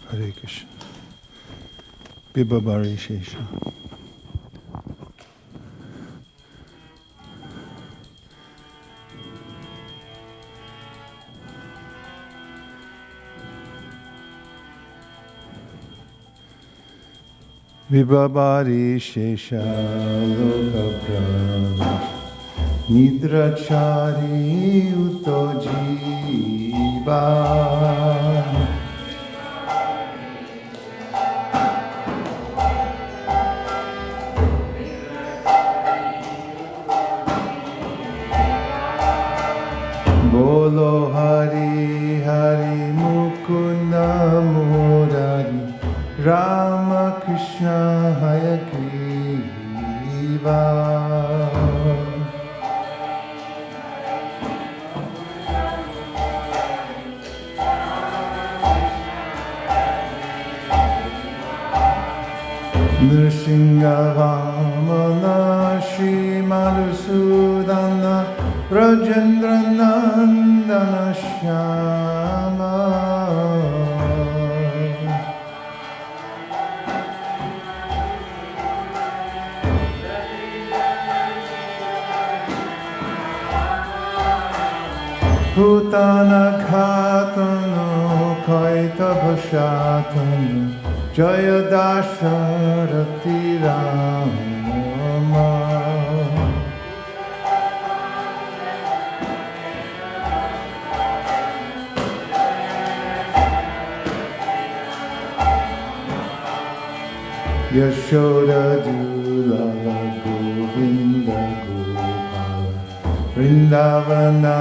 Hare Krishna. Bibabari Shesha. Vibhabari Shesha Lokabhrama Nidrachari Utojiva Bolo Hari Hari Mukunda Murari Rama Krishna Hayagriva Nrsimha Vamana Shri Madhusudana Rajendra Nandana Shyama Putana Khatana Kaitava Shatana Jaya Dasharati Rama Yashoda Dulala Govinda Gopala Vrindavana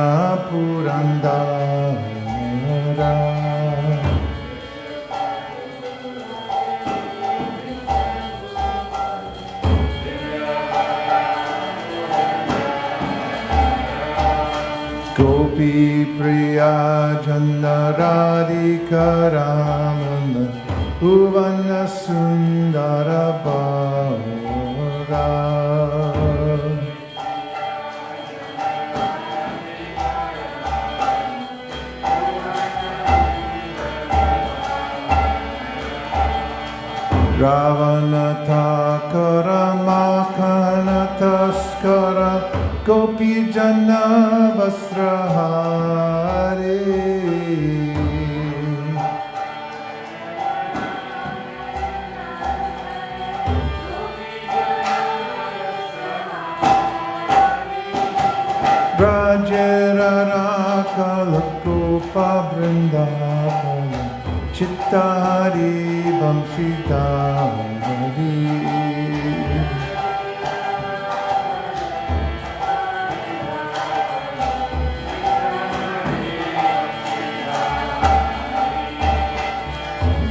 Purandara Gopi Priya Jandaradhika Ramana Uvana Sundara Bhara Ravana Thakara Makana Taskara Gopi Jana Vasrahare Rajera Rakalakopa Vrindavana Chittahari Vamshidhari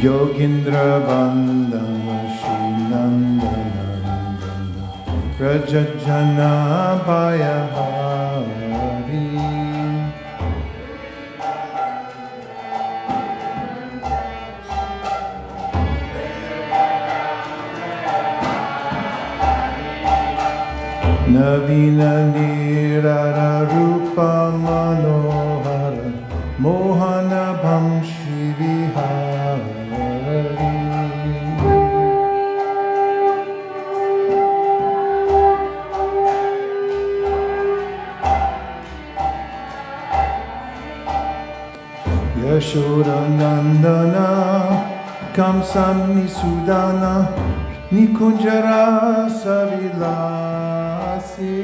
Yogindra Vandana Shri Nandanandana Rajajana Bhayahari Navina Nirara Rupa Manohara Mohana Bhamshi Vihari Yashoda Nandana Kamsani Sudana Nikunjara Savilasi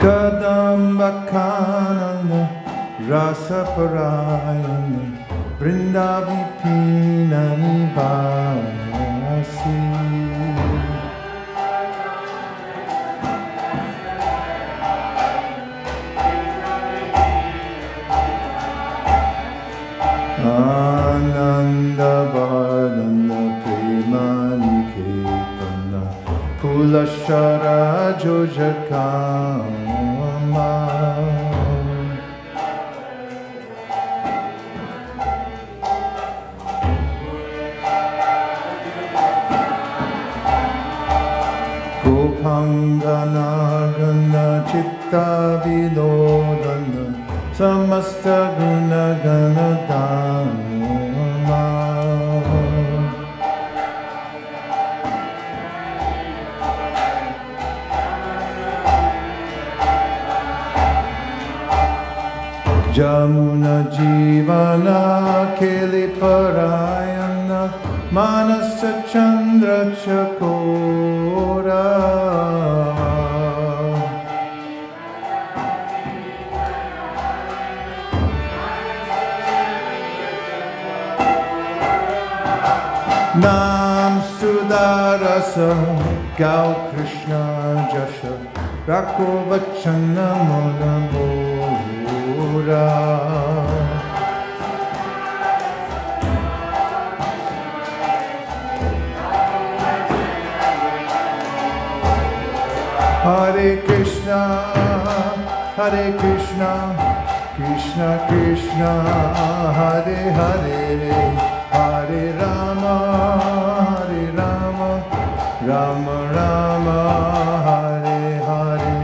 Kadamba Kanana Rasaparayana Vrindavipina Nivasi Ananda Varnana Premani Ketana Pulashara Jojakama Vibhanganagana Chitta Vinodana Samasta Gunagana Dhamma Jamuna Jivana Keliparayana Manasa Chandra Chakora Nam Sudarasa Gau Krishna Jasha Rako Vachana Monamora Hare Krishna, Hare Krishna, Krishna Krishna, Hare Hare, Hare Rama, Hare Rama, Rama Rama, Hare Hare.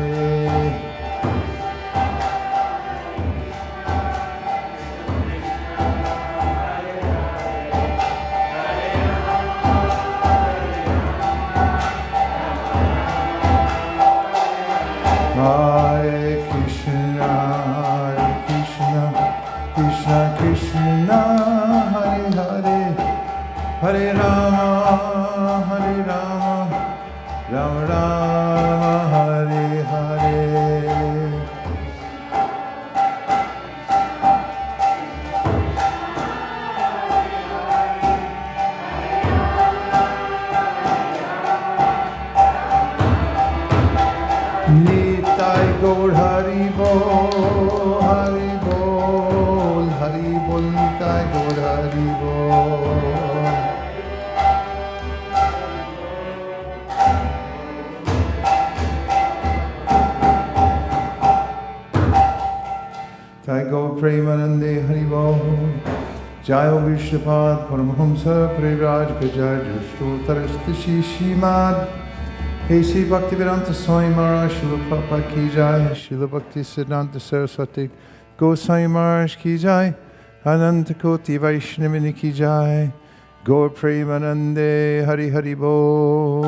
Hare Krishna, Hare Krishna, Krishna Krishna, Hare Hare, Hare Rama, Hare Rama, Rama Rama, Hare Hare. Nitai Gaur Hari Bol, Hari Bol, Hari Bol, Nitai Gaur Hari Bol. Nitai Gaur Premanande Hari Bol, Jayo Vishnupad Paramahamsa Prevraj Gajay Jushto Tarastasi Srimad Hey Bhaktivedanta Swami Maharaj, Srila Prabhupada Ki Jai, Srila Bhakti Siddhanta Saraswati Goswami Maharaj Ki Jai, Ananta Koti Vaishnavini Ki Jai, Gaur Premanande Hari Hari Bol.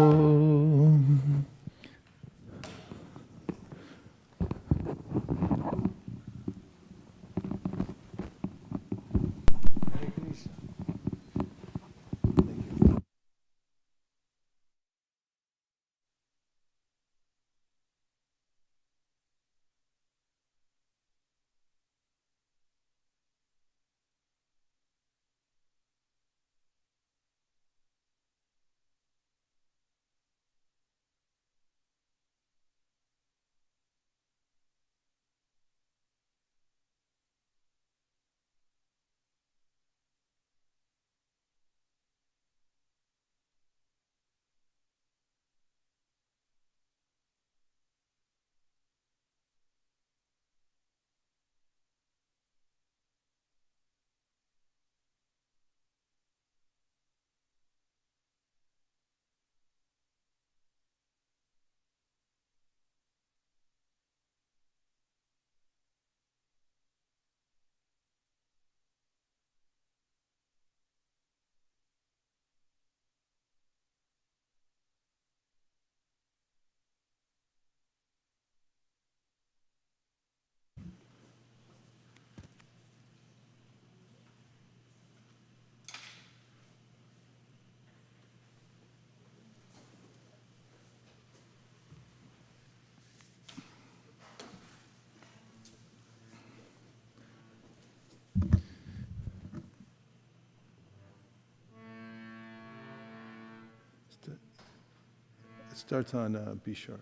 It starts on B sharp.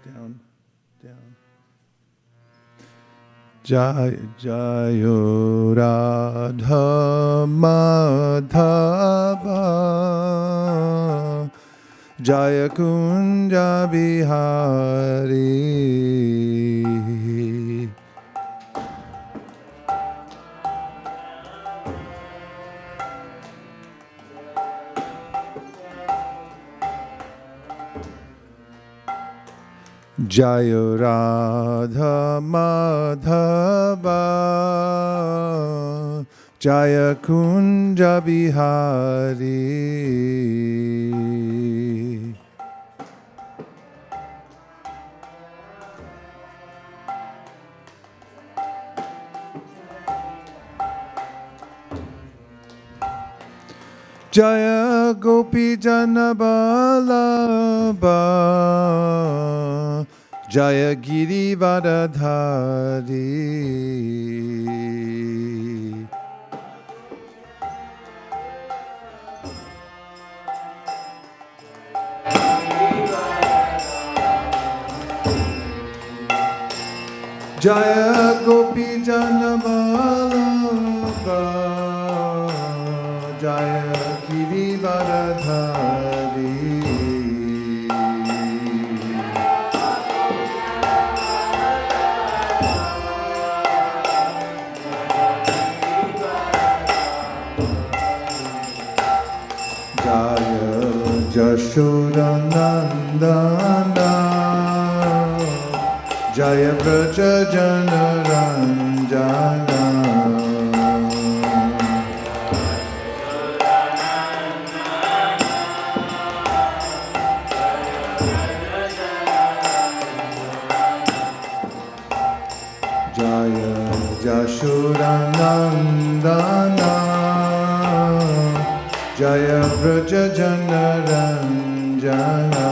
Down, down. Jai Jayo Radha Madhava Jaya Kunja Bihari. Jaya Radha Madhava Jaya Kunja Bihari. Jaya Gopi Janaballabha Jaya Giri Varadhari. Jaya Gopi Janaballabha Jaya Giri Varadhari. Jaya Jashoda Nandana Jaya Vraja Janaranjana. Jaya Jashoda Nandana Jaya Vraja Janaranjana.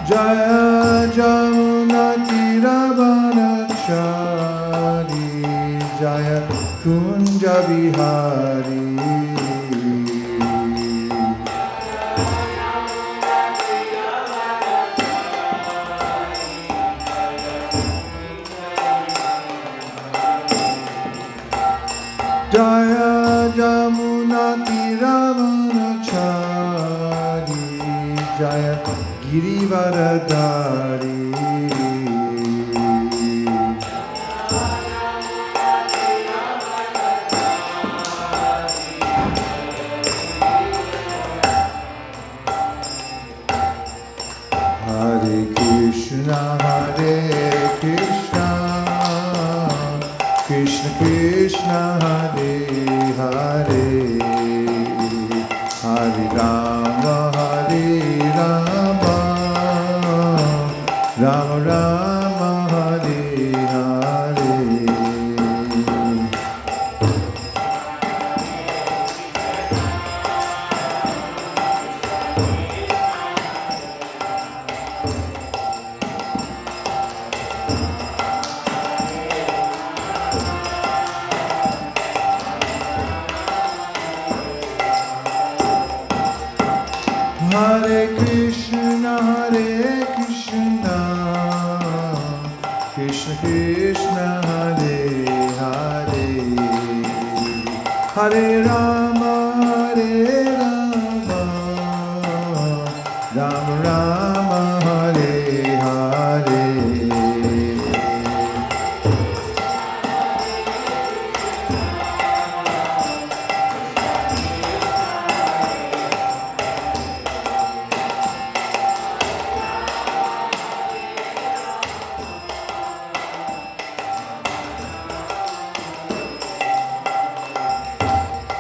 Jaya Jamuna Tiravanachari Jaya Kunja Bihari. Jaya Jamuna Tiravanachari Jaya Giri Varadhari. Hare Krishna Hare Krishna Krishna Krishna Hare Hare Hare Rama Hare Rama Rama Rama Hare Hare. Hare Krishna Hare Krishna Krishna Krishna Hare Hare Hare Rama Hare Rama Rama Rama Hare Hare.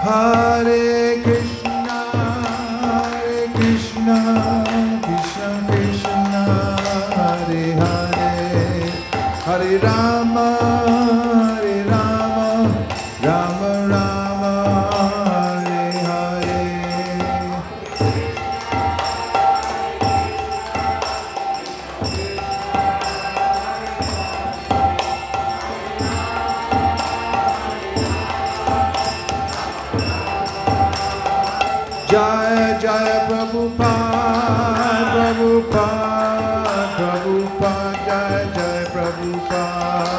Hare Krishna Krishna Krishna Hare Hare Hare Rama Rama Rama Hare Hare. Jaya Jaya Prabhupada Prabhupada Prabhupada Jaya Jaya Prabhupada.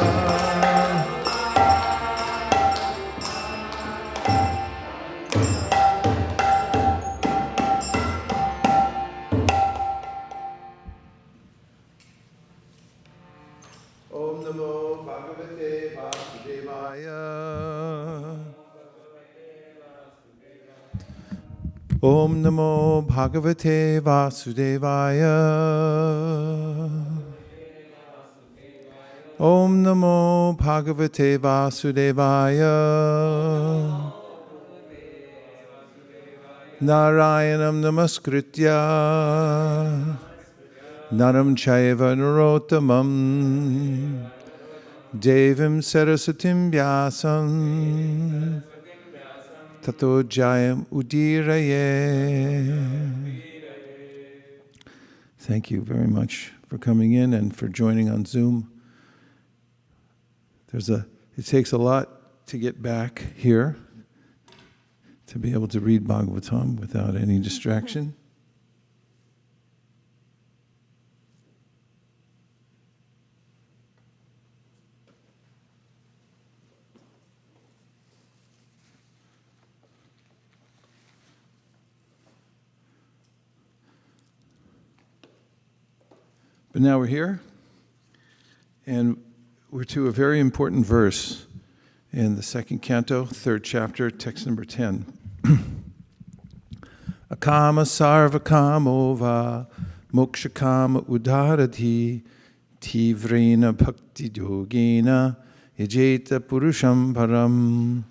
Om Namo Bhagavate Vasudevaya. Om Namo Bhagavate Vasudevaya. Om Namo Bhagavate Vasudevaya. Narayanam Namaskritya Naram Chaiva Narottamam Devim Sarasatim Vyasam Tato Jayam Udiraye. Thank you very much for coming in and for joining on Zoom. It takes a lot to get back here to be able to read Bhagavatam without any distraction. But now we're here, and we're to a very important verse in the second canto, third chapter, text number 10. Akama sarva kamova mokshakama udaradhi tivrena bhakti yogena yajeta purusham param.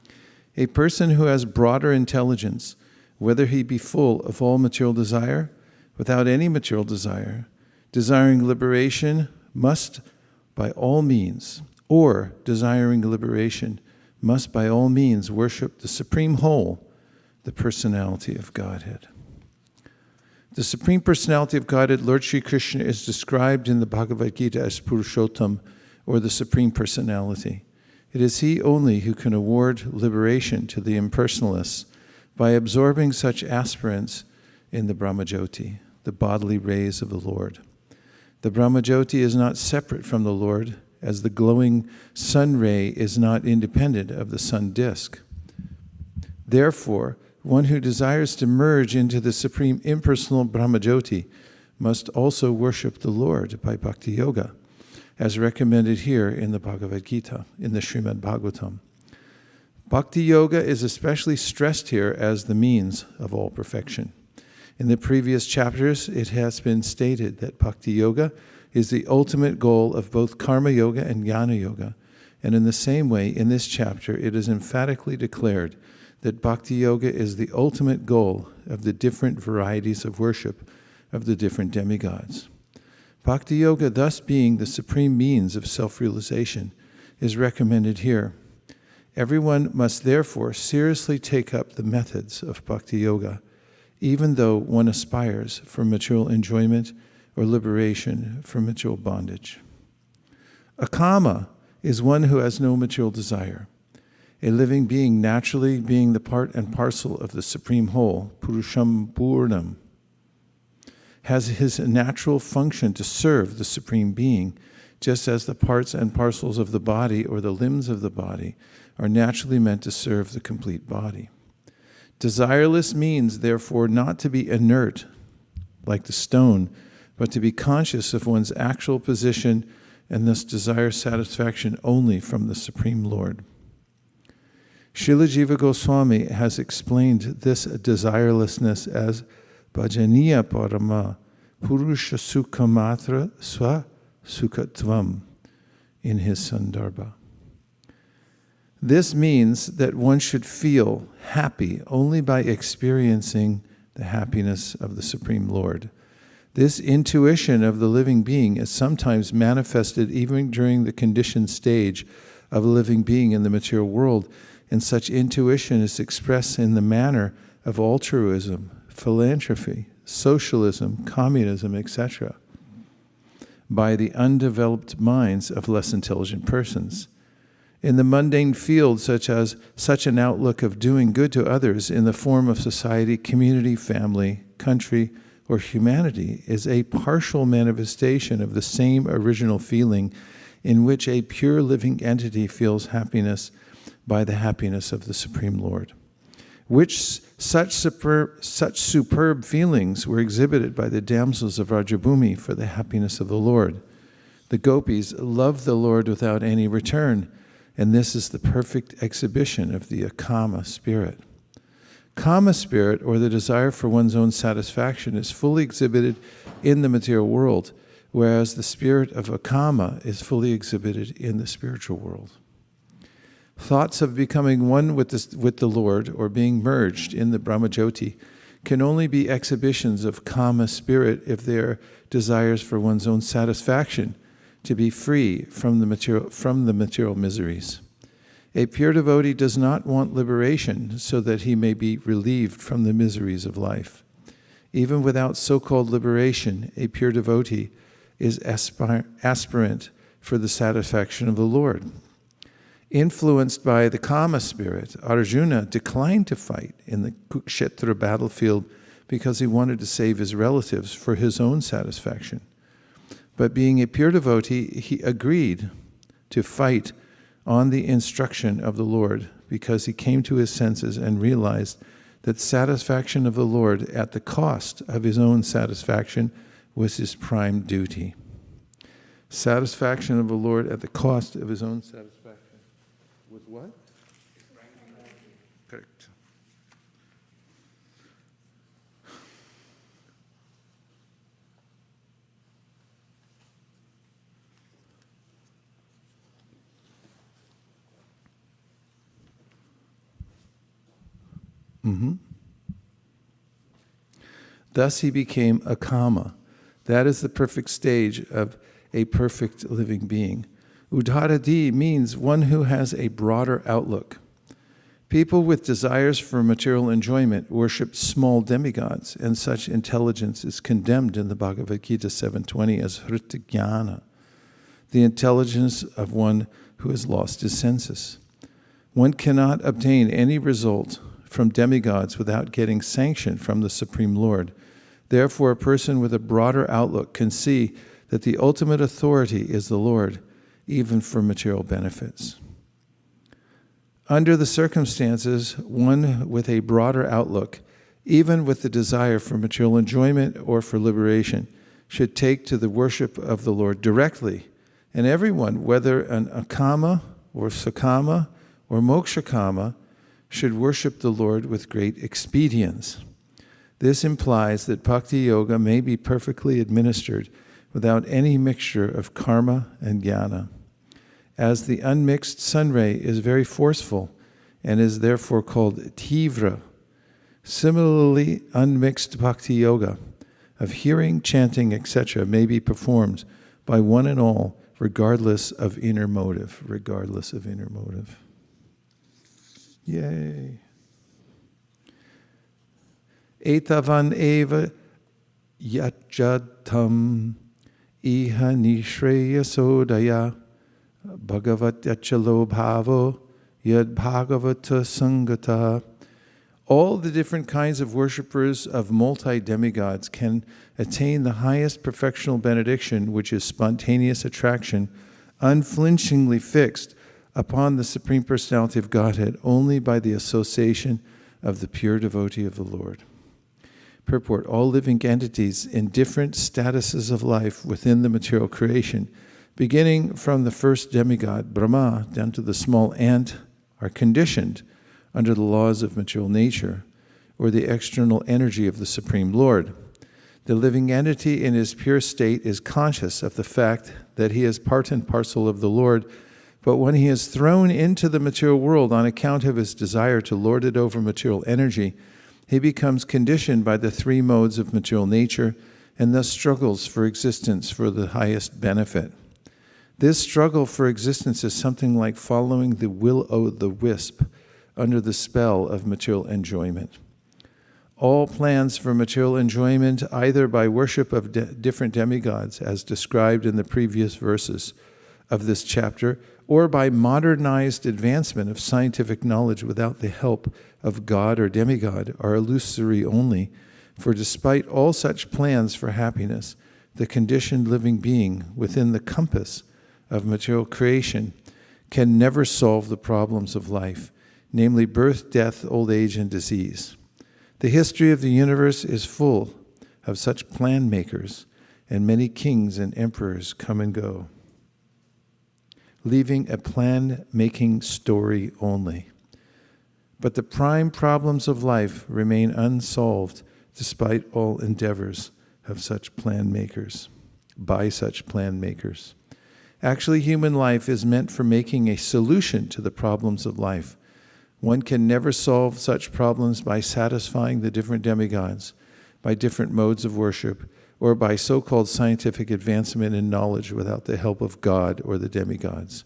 A person who has broader intelligence, whether he be full of all material desire, without any material desire, desiring liberation must by all means, or desiring liberation must by all means worship the Supreme Whole, the Personality of Godhead. The Supreme Personality of Godhead, Lord Sri Krishna, is described in the Bhagavad Gita as Purushottam, or the Supreme Personality. It is He only who can award liberation to the impersonalists by absorbing such aspirants in the Brahmajyoti, the bodily rays of the Lord. The Brahmajyoti is not separate from the Lord, as the glowing sun ray is not independent of the sun disk. Therefore, one who desires to merge into the supreme impersonal Brahmajyoti must also worship the Lord by bhakti-yoga, as recommended here in the Bhagavad Gita, in the Srimad Bhagavatam. Bhakti-yoga is especially stressed here as the means of all perfection. In the previous chapters, it has been stated that bhakti-yoga is the ultimate goal of both karma yoga and jnana yoga. And in the same way, in this chapter, it is emphatically declared that bhakti-yoga is the ultimate goal of the different varieties of worship of the different demigods. Bhakti-yoga, thus being the supreme means of self-realization, is recommended here. Everyone must therefore seriously take up the methods of bhakti-yoga, even though one aspires for material enjoyment or liberation from material bondage. Akama is one who has no material desire. A living being naturally being the part and parcel of the Supreme Whole, Purusham Purnam, has his natural function to serve the Supreme Being, just as the parts and parcels of the body or the limbs of the body are naturally meant to serve the complete body. Desireless means, therefore, not to be inert, like the stone, but to be conscious of one's actual position and thus desire satisfaction only from the Supreme Lord. Srila Jiva Goswami has explained this desirelessness as bhajaniya parama purusha sukhamatra swa sukhatvam in his Sandarbha. This means that one should feel happy only by experiencing the happiness of the Supreme Lord. This intuition of the living being is sometimes manifested even during the conditioned stage of a living being in the material world, and such intuition is expressed in the manner of altruism, philanthropy, socialism, communism, etc., by the undeveloped minds of less intelligent persons. In the mundane field, such an outlook of doing good to others in the form of society, community, family, country, or humanity is a partial manifestation of the same original feeling in which a pure living entity feels happiness by the happiness of the Supreme Lord. Such superb feelings were exhibited by the damsels of Rajabhumi for the happiness of the Lord. The gopis love the Lord without any return, and this is the perfect exhibition of the akama spirit. Kama spirit, or the desire for one's own satisfaction, is fully exhibited in the material world, whereas the spirit of akama is fully exhibited in the spiritual world. Thoughts of becoming one with the Lord, or being merged in the Brahmajyoti, can only be exhibitions of kama spirit if they are desires for one's own satisfaction, to be free from the material miseries. A pure devotee does not want liberation so that he may be relieved from the miseries of life. Even without so-called liberation, a pure devotee is aspirant for the satisfaction of the Lord. Influenced by the kama spirit, Arjuna declined to fight in the Kurukshetra battlefield because he wanted to save his relatives for his own satisfaction. But being a pure devotee, he agreed to fight on the instruction of the Lord because he came to his senses and realized that satisfaction of the Lord at the cost of his own satisfaction was his prime duty. Satisfaction of the Lord at the cost of his own satisfaction was what? Correct. Thus he became a kama. That is the perfect stage of a perfect living being. Udharadi means one who has a broader outlook. People with desires for material enjoyment worship small demigods, and such intelligence is condemned in the Bhagavad Gita 7.20 as hritajnana, the intelligence of one who has lost his senses. One cannot obtain any result from demigods without getting sanction from the Supreme Lord. Therefore, a person with a broader outlook can see that the ultimate authority is the Lord, even for material benefits. Under the circumstances, one with a broader outlook, even with the desire for material enjoyment or for liberation, should take to the worship of the Lord directly. And everyone, whether an akama or sakama or mokshakama, should worship the Lord with great expedience. This implies that bhakti-yoga may be perfectly administered without any mixture of karma and jnana. As the unmixed sun ray is very forceful and is therefore called tivra, similarly unmixed bhakti-yoga of hearing, chanting, etc. may be performed by one and all, regardless of inner motive. Regardless of inner motive. Yay. Etavan eva yajadtam iha nishreya sodaya bhagavat yachalo bhavo yad bhagavata sangata. All the different kinds of worshippers of multi-demigods can attain the highest perfectional benediction, which is spontaneous attraction, unflinchingly fixed upon the Supreme Personality of Godhead only by the association of the pure devotee of the Lord. Purport: all living entities in different statuses of life within the material creation, beginning from the first demigod, Brahma, down to the small ant, are conditioned under the laws of material nature, or the external energy of the Supreme Lord. The living entity in his pure state is conscious of the fact that he is part and parcel of the Lord, but when he is thrown into the material world on account of his desire to lord it over material energy, he becomes conditioned by the three modes of material nature and thus struggles for existence for the highest benefit. This struggle for existence is something like following the will-o'-the-wisp under the spell of material enjoyment. All plans for material enjoyment, either by worship of different demigods, as described in the previous verses of this chapter, or by modernized advancement of scientific knowledge without the help of God or demigod, are illusory only, for despite all such plans for happiness, the conditioned living being within the compass of material creation can never solve the problems of life, namely birth, death, old age, and disease. The history of the universe is full of such plan makers, and many kings and emperors come and go. leaving a plan-making story only. But the prime problems of life remain unsolved despite all endeavors of such plan makers, by such plan makers. Actually, human life is meant for making a solution to the problems of life. One can never solve such problems by satisfying the different demigods, by different modes of worship, or by so-called scientific advancement in knowledge without the help of God or the demigods.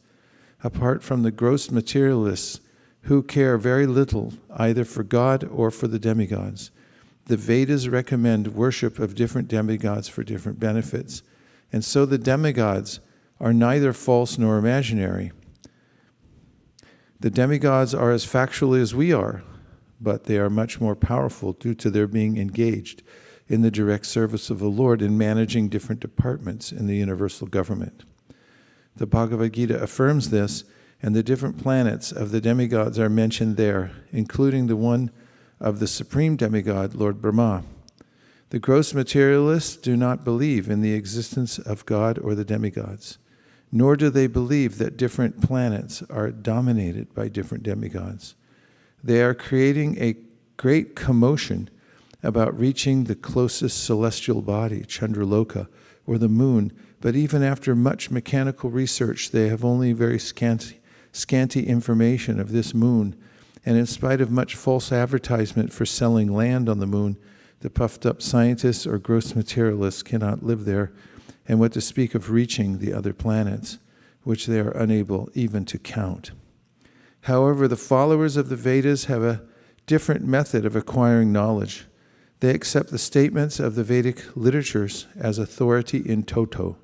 Apart from the gross materialists who care very little either for God or for the demigods, the Vedas recommend worship of different demigods for different benefits, and so the demigods are neither false nor imaginary. The demigods are as factually as we are, but they are much more powerful due to their being engaged in the direct service of the Lord in managing different departments in the universal government. The Bhagavad Gita affirms this, and the different planets of the demigods are mentioned there, including the one of the supreme demigod, Lord Brahma. The gross materialists do not believe in the existence of God or the demigods, nor do they believe that different planets are dominated by different demigods. They are creating a great commotion about reaching the closest celestial body, Chandraloka, or the moon, but even after much mechanical research, they have only very scanty information of this moon, and in spite of much false advertisement for selling land on the moon, the puffed-up scientists or gross materialists cannot live there, and what to speak of reaching the other planets, which they are unable even to count. However, the followers of the Vedas have a different method of acquiring knowledge. They accept the statements of the Vedic literatures as authority in toto,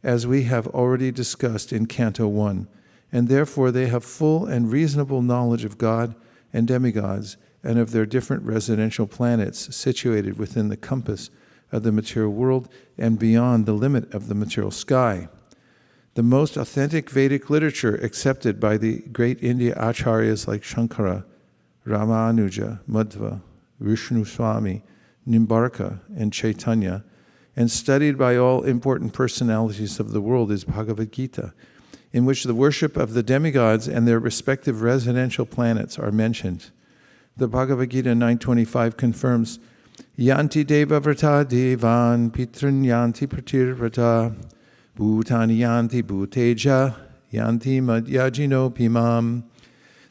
as we have already discussed in Canto 1, and therefore they have full and reasonable knowledge of God and demigods and of their different residential planets situated within the compass of the material world and beyond the limit of the material sky. The most authentic Vedic literature accepted by the great India acharyas like Shankara, Ramanuja, Madhva, Vishnu Swami, Nimbarka, and Chaitanya, and studied by all important personalities of the world is Bhagavad Gita, in which the worship of the demigods and their respective residential planets are mentioned. The Bhagavad Gita 9.25 confirms, Yanti deva vrata devan pitrin yanti pratirvrata bhutani yanti bhuteja yanti madhyajino pimam.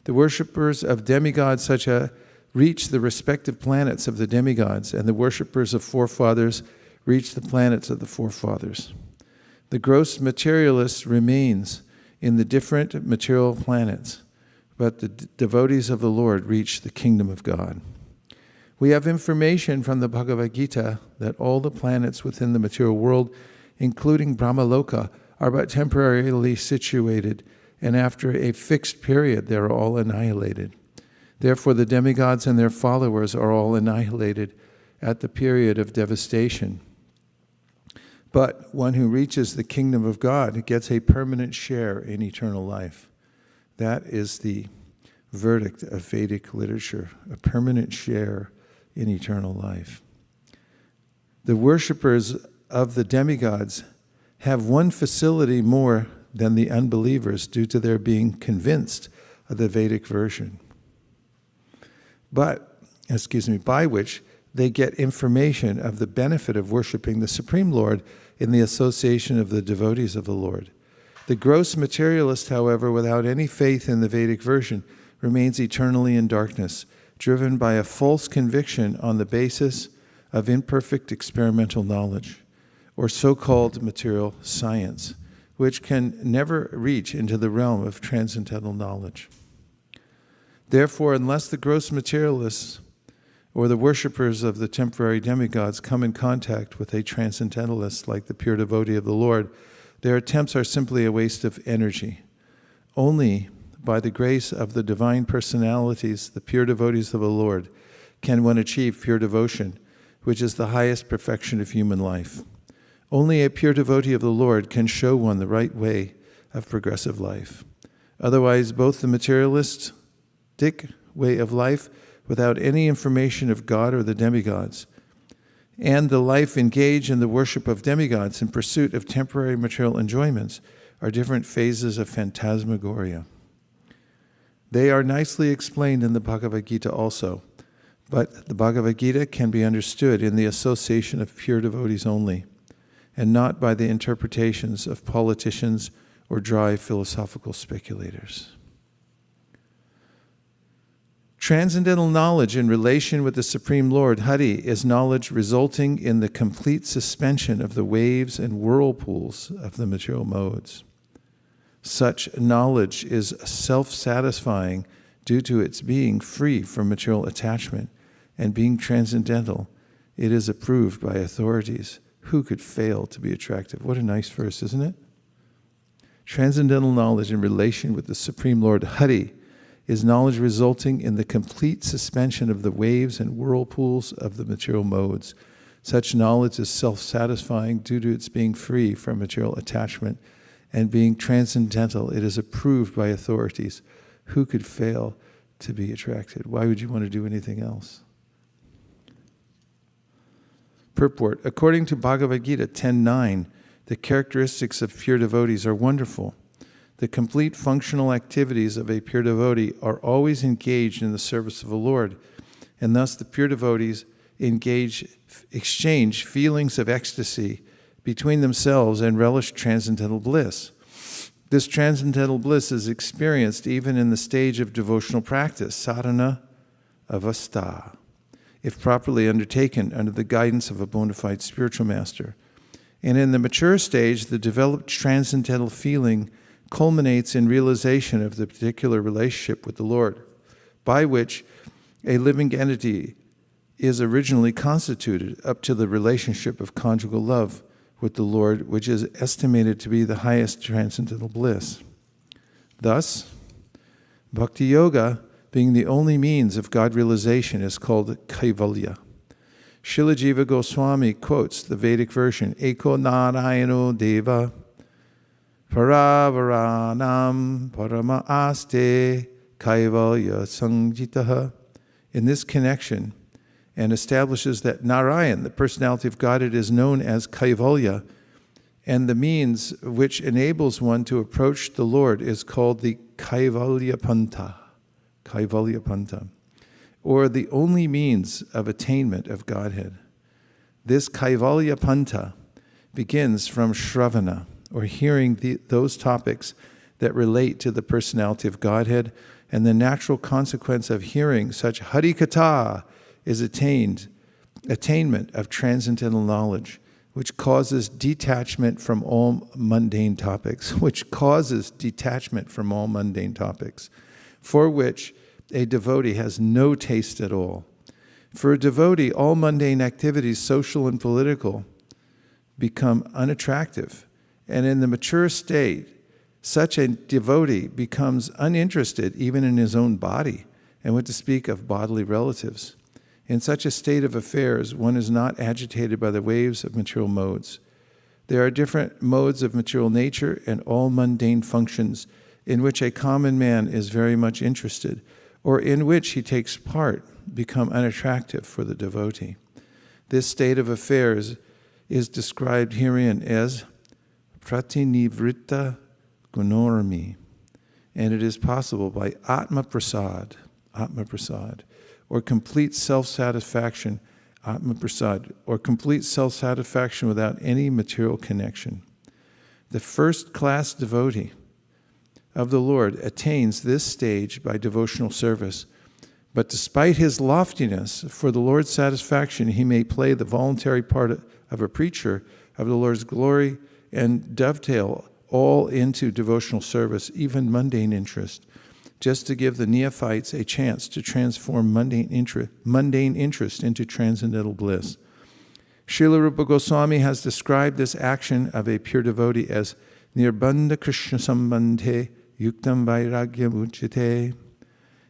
The worshippers of demigods such as reach the respective planets of the demigods, and the worshippers of forefathers reach the planets of the forefathers. The gross materialist remains in the different material planets, but the devotees of the Lord reach the kingdom of God. We have information from the Bhagavad Gita that all the planets within the material world, including Brahmaloka, are but temporarily situated, and after a fixed period they are all annihilated. Therefore the demigods and their followers are all annihilated at the period of devastation. But one who reaches the kingdom of God gets a permanent share in eternal life. That is the verdict of Vedic literature, a permanent share in eternal life. The worshippers of the demigods have one facility more than the unbelievers due to their being convinced of the Vedic version. By which they get information of the benefit of worshiping the Supreme Lord in the association of the devotees of the Lord. The gross materialist, however, without any faith in the Vedic version, remains eternally in darkness, driven by a false conviction on the basis of imperfect experimental knowledge, or so-called material science, which can never reach into the realm of transcendental knowledge. Therefore, unless the gross materialists or the worshippers of the temporary demigods come in contact with a transcendentalist like the pure devotee of the Lord, their attempts are simply a waste of energy. Only by the grace of the divine personalities, the pure devotees of the Lord, can one achieve pure devotion, which is the highest perfection of human life. Only a pure devotee of the Lord can show one the right way of progressive life. Otherwise, both the materialistic way of life, without any information of God or the demigods, and the life engaged in the worship of demigods in pursuit of temporary material enjoyments, are different phases of phantasmagoria. They are nicely explained in the Bhagavad Gita also, but the Bhagavad Gita can be understood in the association of pure devotees only, and not by the interpretations of politicians or dry philosophical speculators. Transcendental knowledge in relation with the Supreme Lord, Hari, is knowledge resulting in the complete suspension of the waves and whirlpools of the material modes. Such knowledge is self-satisfying due to its being free from material attachment and being transcendental. It is approved by authorities. Who could fail to be attractive? What a nice verse, isn't it? Transcendental knowledge in relation with the Supreme Lord, Hari, is knowledge resulting in the complete suspension of the waves and whirlpools of the material modes. Such knowledge is self-satisfying due to its being free from material attachment and being transcendental. It is approved by authorities. Who could fail to be attracted? Why would you want to do anything else? Purport. According to Bhagavad Gita 10.9, the characteristics of pure devotees are wonderful. The complete functional activities of a pure devotee are always engaged in the service of the Lord, and thus the pure devotees exchange feelings of ecstasy between themselves and relish transcendental bliss. This transcendental bliss is experienced even in the stage of devotional practice, sadhana avastha, if properly undertaken under the guidance of a bona fide spiritual master. And in the mature stage, the developed transcendental feeling culminates in realization of the particular relationship with the Lord, by which a living entity is originally constituted up to the relationship of conjugal love with the Lord, which is estimated to be the highest transcendental bliss. Thus, bhakti-yoga, being the only means of God realization, is called kaivalya. Srila Jiva Goswami quotes the Vedic version, Eko Narayano Deva Paravaranam Parama Aste Kaivalya Sangjitaha, in this connection, and establishes that Narayan, the personality of Godhead, is known as Kaivalya, and the means which enables one to approach the Lord is called the Kaivalya Pantha, or the only means of attainment of Godhead. This Kaivalya Pantha begins from Shravana, or hearing those topics that relate to the personality of Godhead, and the natural consequence of hearing such Harikatha is attainment of transcendental knowledge, which causes detachment from all mundane topics, for which a devotee has no taste at all. For a devotee, all mundane activities, social and political, become unattractive. And in the mature state, such a devotee becomes uninterested even in his own body, and what to speak of bodily relatives. In such a state of affairs, one is not agitated by the waves of material modes. There are different modes of material nature, and all mundane functions in which a common man is very much interested, or in which he takes part, become unattractive for the devotee. This state of affairs is described herein as pratinivritta gunorami, and it is possible by atma prasad, or complete self-satisfaction, atma prasad, or complete self-satisfaction without any material connection. The first-class devotee of the Lord attains this stage by devotional service, but despite his loftiness, for the Lord's satisfaction, he may play the voluntary part of a preacher of the Lord's glory and dovetail all into devotional service, even mundane interest, just to give the neophytes a chance to transform mundane interest into transcendental bliss. Srila Rupa Goswami has described this action of a pure devotee as nirbandha Krishna sambandhe yuktam vairagya uchite.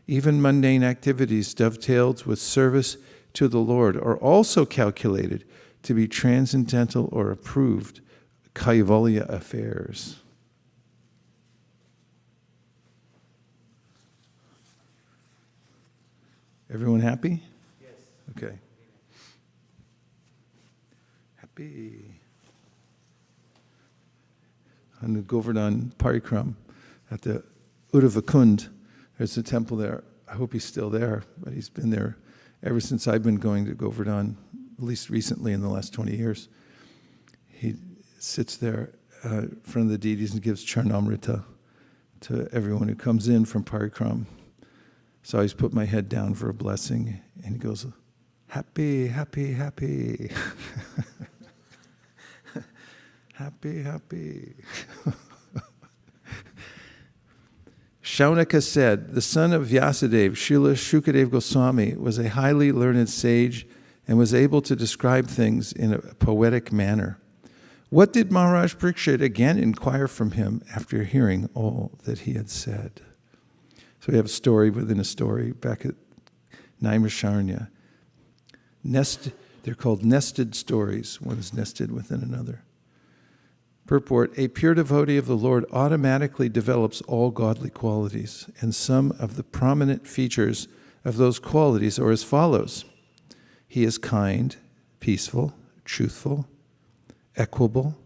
Even mundane activities dovetailed with service to the Lord are also calculated to be transcendental or approved kaivalya affairs. Everyone happy? Yes. Okay. Happy. on the Govardhan Parikram at the Uddhavakund. There's a temple there. I hope he's still there, but he's been there ever since I've been going to Govardhan, at least recently in the last 20 years. He sits there in front of the deities and gives charnamrita to everyone who comes in from Parikram. So I always put my head down for a blessing, and he goes, happy, happy, happy. Happy, happy. Shaunaka said, the son of Vyasadeva, Srila Shukadeva Goswami, was a highly learned sage and was able to describe things in a poetic manner. What did Maharaj Parikshit again inquire from him after hearing all that he had said? So we have a story within a story back at Naimisharanya. They're called nested stories. One is nested within another. Purport, a pure devotee of the Lord automatically develops all godly qualities, and some of the prominent features of those qualities are as follows. He is kind, peaceful, truthful, equable,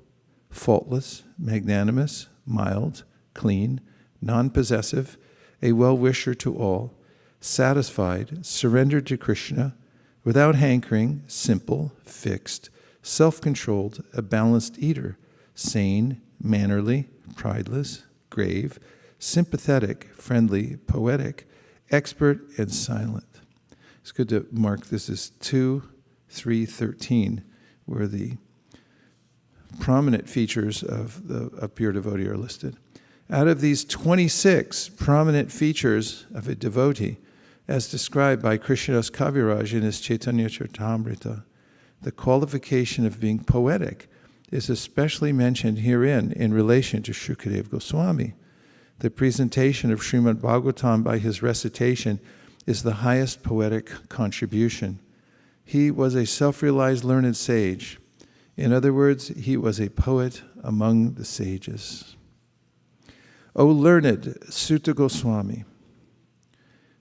faultless, magnanimous, mild, clean, non-possessive, a well-wisher to all, satisfied, surrendered to Krishna, without hankering, simple, fixed, self-controlled, a balanced eater, sane, mannerly, prideless, grave, sympathetic, friendly, poetic, expert, and silent. It's good to mark this as 2:3:13, where the prominent features of a pure devotee are listed. Out of these 26 prominent features of a devotee, as described by Krishnadas Kaviraj in his Chaitanya Charitamrita, the qualification of being poetic is especially mentioned herein in relation to Shukadeva Goswami. The presentation of Srimad Bhagavatam by his recitation is the highest poetic contribution. He was a self-realized learned sage. In other words, he was a poet among the sages. O learned Sutta Goswami,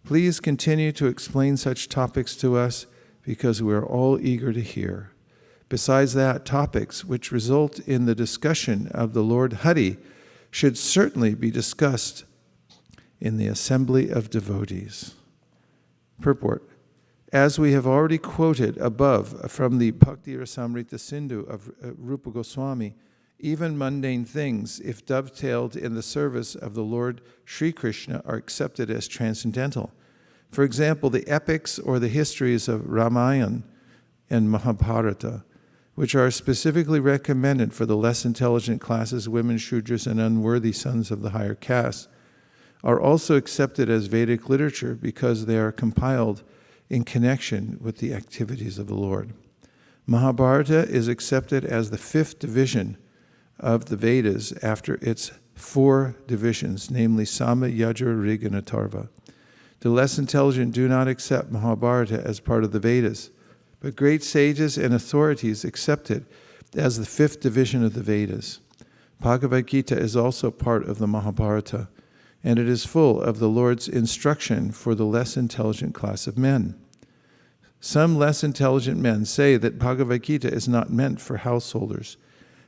please continue to explain such topics to us because we are all eager to hear. Besides that, topics which result in the discussion of the Lord Hari should certainly be discussed in the assembly of devotees. Purport. As we have already quoted above from the Bhakti Rasamrita Sindhu of Rupa Goswami, even mundane things, if dovetailed in the service of the Lord Sri Krishna, are accepted as transcendental. For example, the epics or the histories of Ramayana and Mahabharata, which are specifically recommended for the less intelligent classes, women, Shudras, and unworthy sons of the higher caste, are also accepted as Vedic literature because they are compiled in connection with the activities of the Lord. Mahabharata is accepted as the 5th division of the Vedas after its 4 divisions, namely Sama, Yajur, Rig, and Atharva. The less intelligent do not accept Mahabharata as part of the Vedas, but great sages and authorities accept it as the 5th division of the Vedas. Bhagavad Gita is also part of the Mahabharata, and it is full of the Lord's instruction for the less intelligent class of men. Some less intelligent men say that Bhagavad Gita is not meant for householders,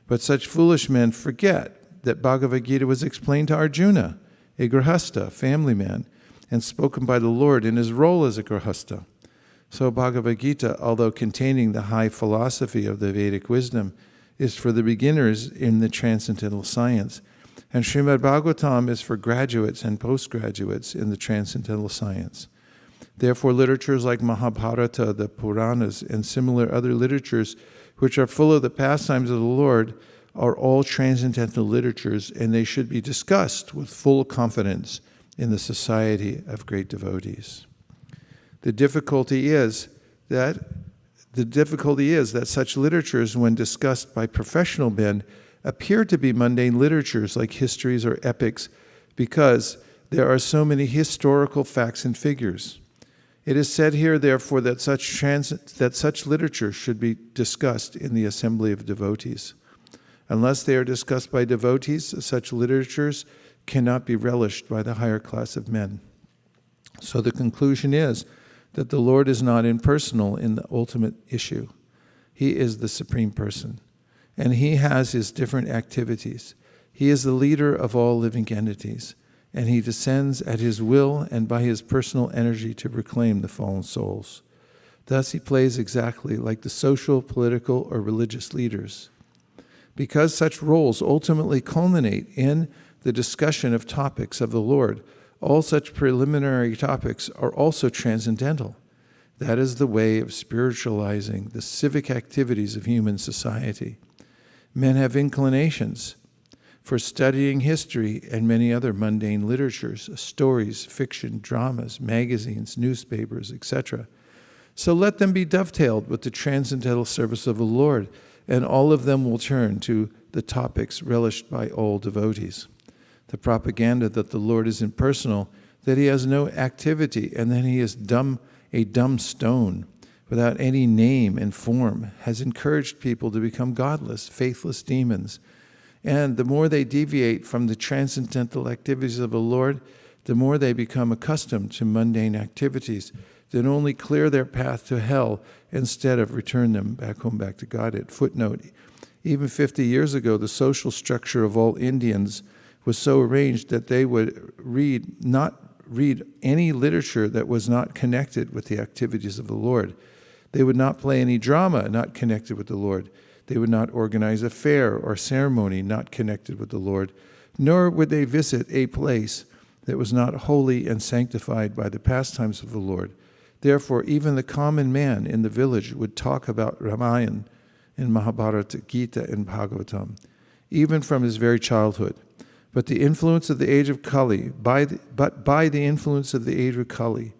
but such foolish men forget that Bhagavad Gita was explained to Arjuna, a grahastha, family man, and spoken by the Lord in his role as a grahastha. So Bhagavad Gita, although containing the high philosophy of the Vedic wisdom, is for the beginners in the transcendental science, and Srimad Bhagavatam is for graduates and postgraduates in the transcendental science. Therefore, literatures like Mahabharata, the Puranas, and similar other literatures which are full of the pastimes of the Lord are all transcendental literatures, and they should be discussed with full confidence in the society of great devotees. The difficulty is that such literatures, when discussed by professional men, appear to be mundane literatures like histories or epics because there are so many historical facts and figures. It is said here, therefore, that such literature should be discussed in the assembly of devotees. Unless they are discussed by devotees, such literatures cannot be relished by the higher class of men. So the conclusion is that the Lord is not impersonal in the ultimate issue. He is the Supreme Person, and He has His different activities. He is the leader of all living entities, and he descends at his will and by his personal energy to reclaim the fallen souls. Thus he plays exactly like the social, political, or religious leaders. Because such roles ultimately culminate in the discussion of topics of the Lord, all such preliminary topics are also transcendental. That is the way of spiritualizing the civic activities of human society. Men have inclinations for studying history and many other mundane literatures, stories, fiction, dramas, magazines, newspapers, etc. So let them be dovetailed with the transcendental service of the Lord, and all of them will turn to the topics relished by all devotees. The propaganda that the Lord is impersonal, that he has no activity, and that he is a dumb stone without any name and form, has encouraged people to become godless, faithless demons. And the more they deviate from the transcendental activities of the Lord, the more they become accustomed to mundane activities that only clear their path to hell instead of return them back home, back to Godhead. Footnote, even 50 years ago, the social structure of all Indians was so arranged that they would not read any literature that was not connected with the activities of the Lord. They would not play any drama not connected with the Lord. They would not organize a fair or ceremony not connected with the Lord, nor would they visit a place that was not holy and sanctified by the pastimes of the Lord. Therefore, even the common man in the village would talk about Ramayana and Mahabharata, Gita, and Bhagavatam, even from his very childhood. But the influence of the age of Kali, by the influence of the age of Kali,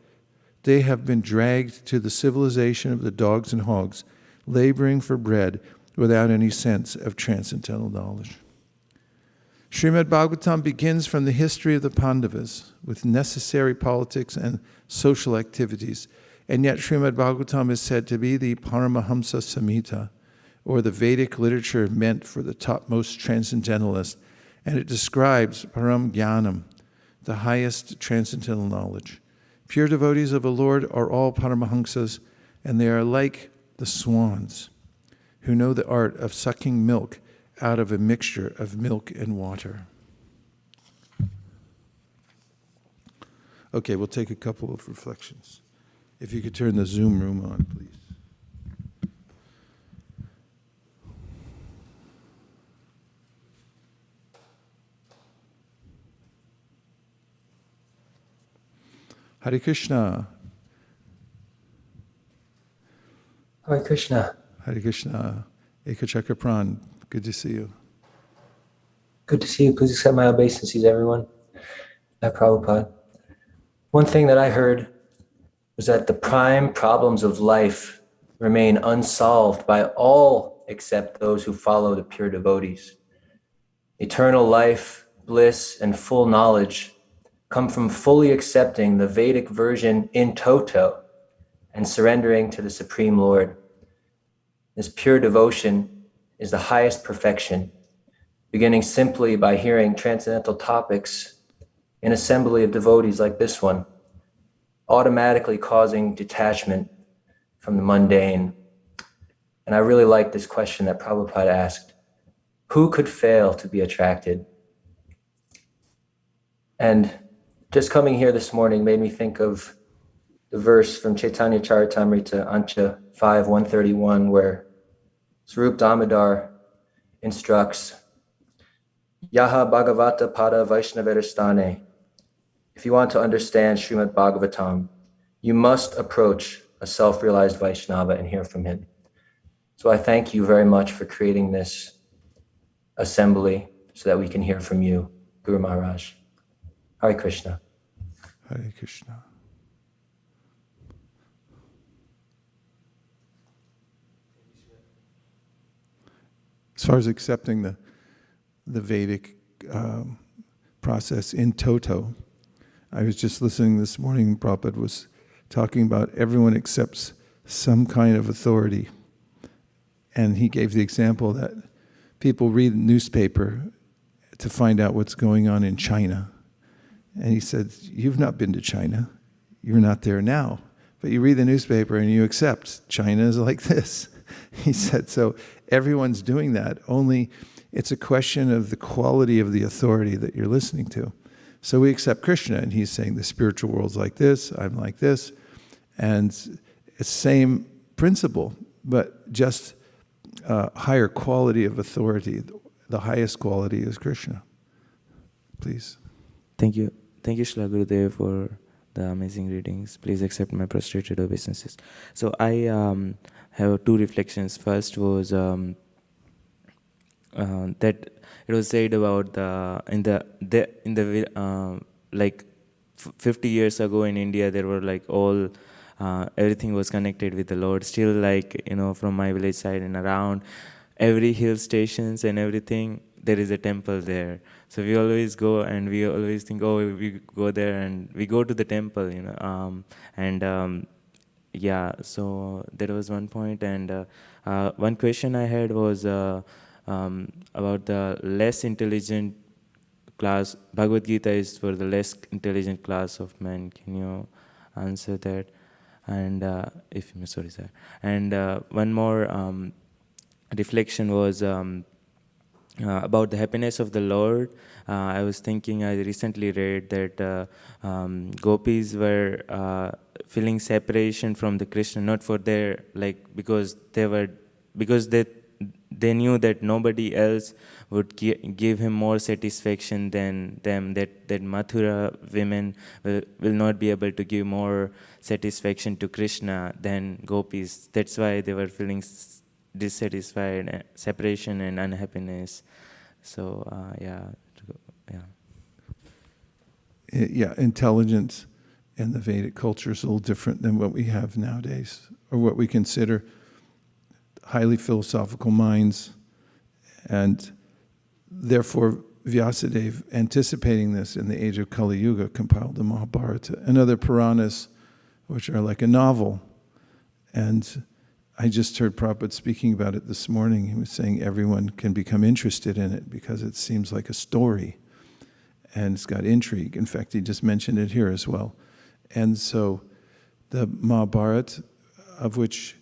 they have been dragged to the civilization of the dogs and hogs, laboring for bread without any sense of transcendental knowledge. Srimad Bhagavatam begins from the history of the Pandavas with necessary politics and social activities, and yet Srimad Bhagavatam is said to be the Paramahamsa Samhita, or the Vedic literature meant for the topmost transcendentalists, and it describes Param Jnanam, the highest transcendental knowledge. Pure devotees of the Lord are all Paramahamsas, and they are like the swans who know the art of sucking milk out of a mixture of milk and water. Okay, we'll take a couple of reflections. If you could turn the Zoom room on, please. Hare Krishna. Hare Krishna. Hare Krishna. Ekachakra Pran. Good to see you. Good to see you. Please accept my obeisances, everyone. Prabhupada. One thing that I heard was that the prime problems of life remain unsolved by all except those who follow the pure devotees. Eternal life, bliss, and full knowledge come from fully accepting the Vedic version in toto and surrendering to the Supreme Lord. This pure devotion is the highest perfection, beginning simply by hearing transcendental topics in assembly of devotees like this one, automatically causing detachment from the mundane. And I really like this question that Prabhupada asked: who could fail to be attracted? And just coming here this morning made me think of the verse from Chaitanya Charitamrita, Ancha 5:131, where Swarup Damodar instructs, Yaha Bhagavata Pada Vaishnavarastane. If you want to understand Srimad Bhagavatam, you must approach a self-realized Vaishnava and hear from him. So I thank you very much for creating this assembly so that we can hear from you, Guru Maharaj. Hare Krishna. Hare Krishna. As far as accepting the Vedic process in toto, I was just listening this morning, Prabhupada was talking about everyone accepts some kind of authority. And he gave the example that people read the newspaper to find out what's going on in China. And he said, you've not been to China. You're not there now. But you read the newspaper and you accept China is like this. He said, so everyone's doing that. Only It's a question of the quality of the authority that you're listening to. So we accept Krishna, and he's saying the spiritual world's like this, I'm like this, and it's same principle, but just higher quality of authority. The highest quality is Krishna. Please. Thank you. Thank you, Shla Gurudev, for the amazing readings. Please accept my prostrated obeisances. So I have two reflections. First was that it was said about like 50 years ago in India, there were like all everything was connected with the Lord. Still, like, you know, from my village side and around every hill stations and everything, there is a temple there. So we always go and we always think, oh, we go there and we go to the temple, you know. Yeah, so that was one point. And one question I had was about the less intelligent class. Bhagavad Gita is for the less intelligent class of men. Can you answer that? And sorry, sir. And one more reflection was about the happiness of the Lord. I was thinking, I recently read that gopis were feeling separation from the Krishna, not for their, like, because they knew that nobody else would give him more satisfaction than them, that Mathura women will not be able to give more satisfaction to Krishna than gopis. That's why they were feeling dissatisfied, separation and unhappiness. So, yeah. Yeah, intelligence in the Vedic culture is a little different than what we have nowadays, or what we consider highly philosophical minds. And therefore, Vyasadeva, anticipating this in the age of Kali Yuga, compiled the Mahabharata and other Puranas, which are like a novel. And I just heard Prabhupada speaking about it this morning. He was saying everyone can become interested in it because it seems like a story and it's got intrigue. In fact, he just mentioned it here as well. And so the Mahabharata, of which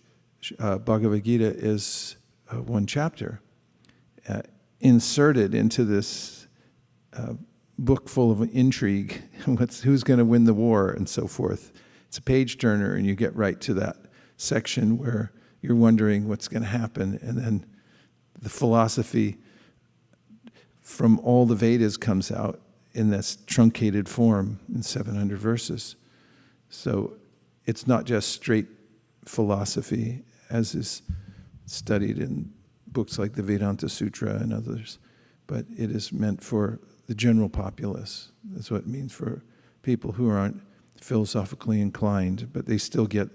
Bhagavad Gita is one chapter, inserted into this book full of intrigue, who's going to win the war and so forth. It's a page turner, and you get right to that section where you're wondering what's going to happen, and then the philosophy from all the Vedas comes out in this truncated form in 700 verses. So it's not just straight philosophy, as is studied in books like the Vedanta Sutra and others, but it is meant for the general populace. That's what it means for people who aren't philosophically inclined, but they still get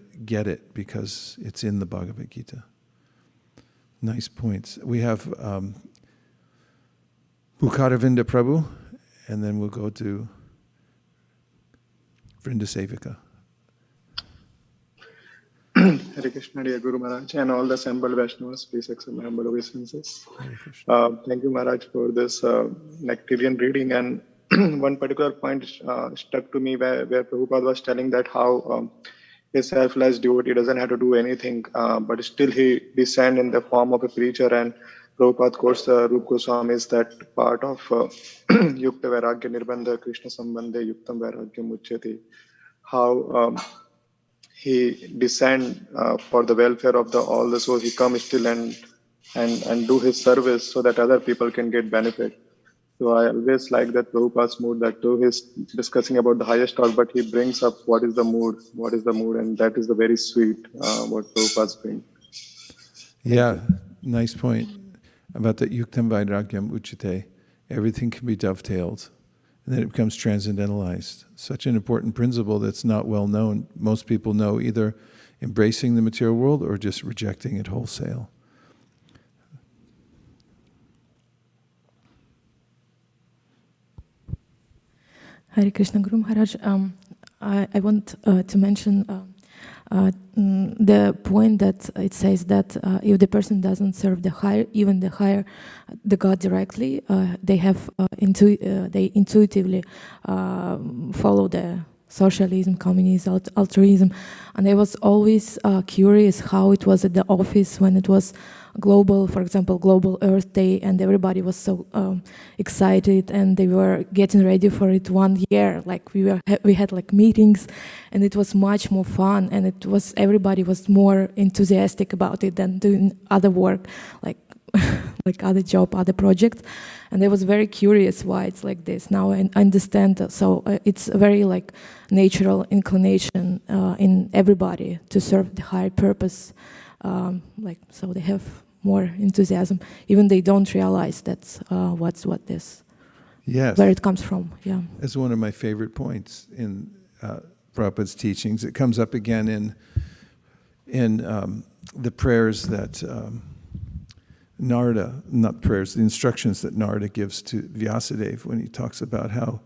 it because it's in the Bhagavad Gita. Nice points. We have Bhukaravinda Prabhu, and then we'll go to Vaisesika. Hare Krishna, dear Guru Maharaj, and all the assembled Vaishnavas, please accept my humble obeisances. Thank you, Maharaj, for this nectarian reading. And one particular point stuck to me where Prabhupada was telling that how a selfless devotee doesn't have to do anything, but still he descend in the form of a preacher. And Prabhupada quotes Rup Goswami is that part of Yukta Vairagya Nirbandha Krishna Sambandhe Yuktam Vairagya Muchyate, how he descend for the welfare of all the souls. He comes still and do his service so that other people can get benefit. So I always like that Prabhupada's mood, that too he's discussing about the highest talk, but he brings up what is the mood, and that is the very sweet what Prabhupada's bring. Yeah, nice point about the Yuktam Vairagyam Uchite. Everything can be dovetailed, and then it becomes transcendentalized. Such an important principle that's not well known. Most people know either embracing the material world or just rejecting it wholesale. Hare Krishna Guru Maharaj. I want to mention the point that it says that if the person doesn't serve the higher God directly, they intuitively follow the socialism, communism, altruism. And I was always curious how it was at the office when it was global, for example, Global Earth Day, and everybody was so excited, and they were getting ready for it 1 year. Like we had like meetings, and it was much more fun, and everybody was more enthusiastic about it than doing other work, like like other job, other projects. And I was very curious why it's like this. Now I understand. So it's a very like natural inclination in everybody to serve the higher purpose. So they have more enthusiasm, even they don't realize that's what this, Yes, where it comes from. Yeah, that's one of my favorite points in Prabhupada's teachings. It comes up again in the prayers that Narada, not prayers, the instructions that Narada gives to Vyasadeva when he talks about how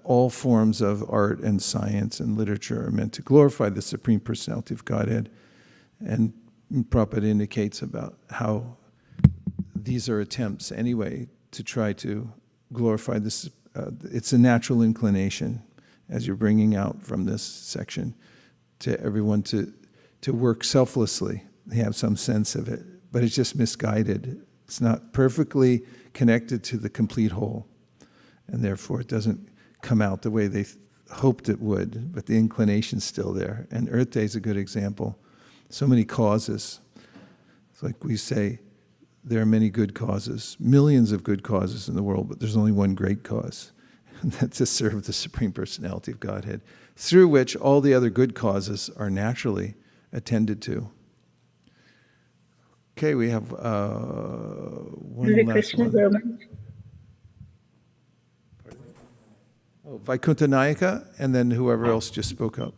all forms of art and science and literature are meant to glorify the Supreme Personality of Godhead. And Prabhupada indicates about how these are attempts anyway to try to glorify this. It's a natural inclination, as you're bringing out from this section, to everyone to work selflessly. They have some sense of it, but it's just misguided. It's not perfectly connected to the complete whole, and therefore it doesn't come out the way they hoped it would, but the inclination's still there. And Earth Day is a good example. So many causes. It's like we say, there are many good causes, millions of good causes in the world, but there's only one great cause, and that's to serve the Supreme Personality of Godhead, through which all the other good causes are naturally attended to. Okay, we have one Hare last Krishna, one. Guru. Oh, Vaikuntha Nayaka, and then whoever else just spoke up.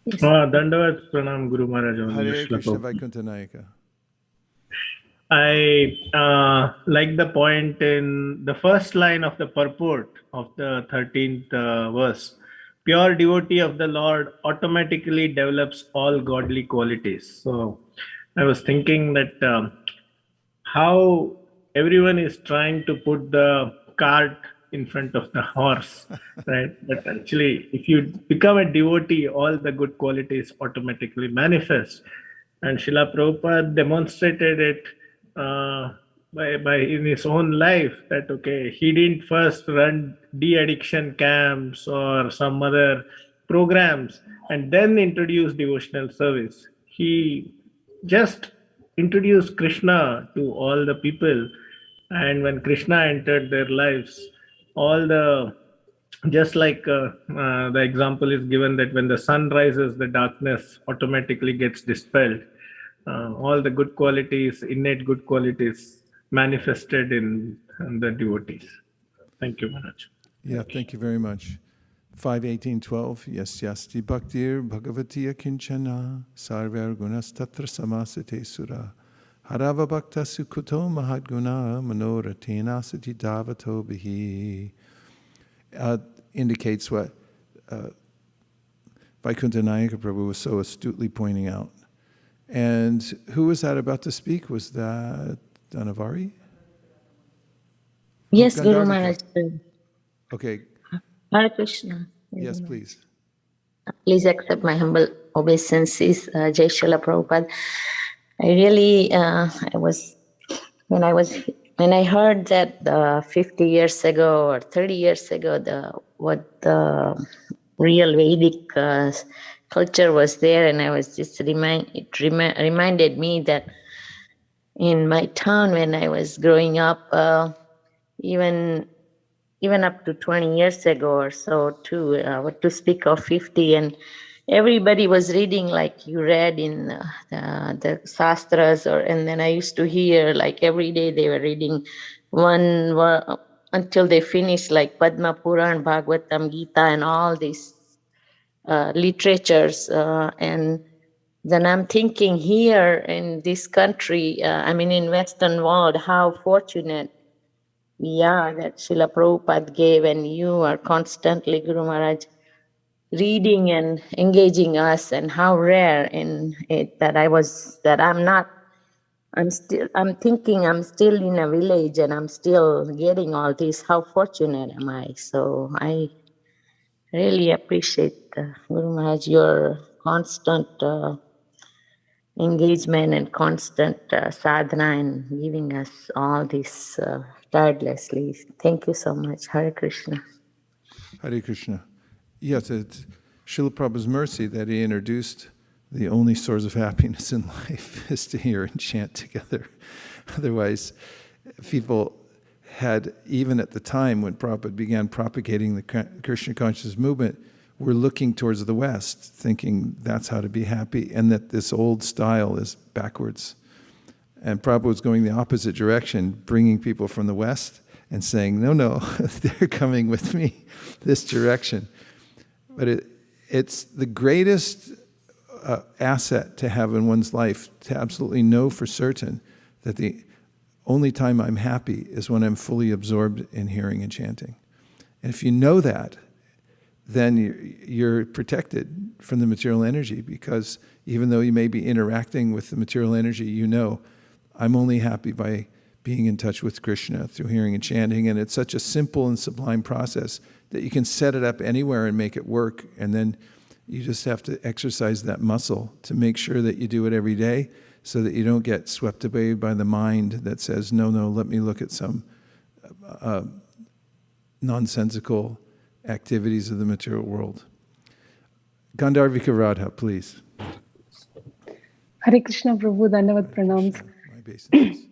Dandavat Pranam Guru Maharaj. Hare Krishna, Vaikuntha Nayaka. I like the point in the first line of the purport of the 13th verse. Pure devotee of the Lord automatically develops all godly qualities. So I was thinking that how everyone is trying to put the cart in front of the horse, right? But actually, if you become a devotee, all the good qualities automatically manifest. And Srila Prabhupada demonstrated it by in his own life that, okay, he didn't first run de-addiction camps or some other programs and then introduce devotional service. He just introduced Krishna to all the people. And when Krishna entered their lives, all the just like the example is given that when the sun rises, the darkness automatically gets dispelled. All the good qualities, innate good qualities, manifested in the devotees. Thank you, Maharaj. Yeah, thank you very much. 5:18:12. Yes, yasti bhaktir bhagavatiya kinchana sarvar gunas tatra samasate sura harava bhakta sukuto mahadguna manoratena sati davato bihi. Indicates what Vaikuntha Nayaka Prabhu was so astutely pointing out. And who was that about to speak? Was that Dhanavari? Yes, Oh, Guru Gandharva. Maharaj. Okay, Hare Krishna. yes, please. Please accept my humble obeisances, Jai Srila Prabhupada. I really, when I heard that 50 years ago or 30 years ago, what the real Vedic culture was there, and I was just reminded me that in my town when I was growing up, even up to 20 years ago or so too, what to speak of 50, and everybody was reading like you read in the Shastras, and then I used to hear like every day they were reading one until they finished like Padma Puran, Bhagavatam, Gita, and all these literatures. And then I'm thinking here in this country, in Western world, how fortunate we are that Srila Prabhupada gave, and you are constantly, Guru Maharaj, reading and engaging us, and how rare in it that I'm thinking I'm still in a village and I'm still getting all this. How fortunate am I? So Really appreciate, Guru Maharaj, your constant engagement and constant sadhana and giving us all this tirelessly. Thank you so much. Hare Krishna. Hare Krishna. Yes, it's Srila Prabhupada's mercy that he introduced the only source of happiness in life is to hear and chant together. Otherwise, people had, even at the time when Prabhupada began propagating the Krishna consciousness movement, were looking towards the West, thinking that's how to be happy, and that this old style is backwards. And Prabhupada was going the opposite direction, bringing people from the West and saying, no, they're coming with me this direction. But it's the greatest asset to have in one's life, to absolutely know for certain that the only time I'm happy is when I'm fully absorbed in hearing and chanting. And if you know that, then you're protected from the material energy, because even though you may be interacting with the material energy, you know, I'm only happy by being in touch with Krishna through hearing and chanting. And it's such a simple and sublime process that you can set it up anywhere and make it work. And then you just have to exercise that muscle to make sure that you do it every day, so that you don't get swept away by the mind that says, no, let me look at some nonsensical activities of the material world. Gandharvika Radha, please. Hare Krishna Prabhu, Dandavad Pranams. My obeisances.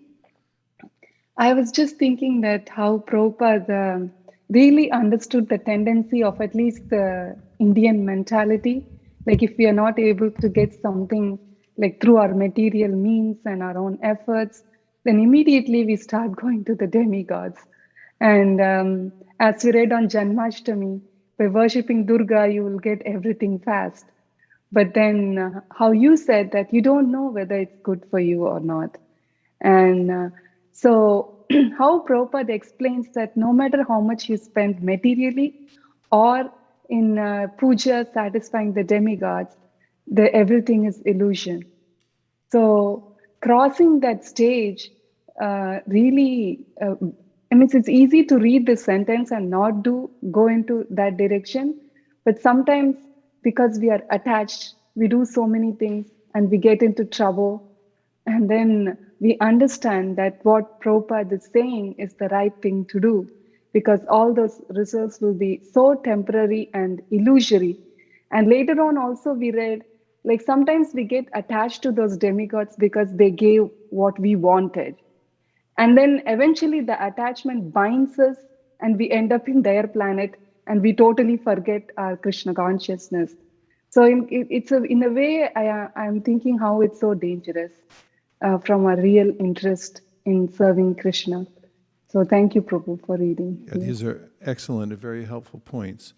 I was just thinking that how Prabhupada really understood the tendency of at least the Indian mentality. Like if we are not able to get something like through our material means and our own efforts, then immediately we start going to the demigods. And as we read on Janmashtami, by worshipping Durga, you will get everything fast. But then how you said that you don't know whether it's good for you or not. And so how Prabhupada explains that no matter how much you spend materially or in puja satisfying the demigods, everything is illusion. So crossing that stage really, it's easy to read this sentence and not go into that direction. But sometimes because we are attached, we do so many things and we get into trouble. And then we understand that what Prabhupada is saying is the right thing to do, because all those results will be so temporary and illusory. And later on also we read, like sometimes we get attached to those demigods because they gave what we wanted. And then eventually the attachment binds us and we end up in their planet and we totally forget our Krishna consciousness. So in a way, I'm thinking how it's so dangerous from a real interest in serving Krishna. So thank you, Prabhu, for reading. Yeah, these are excellent and very helpful points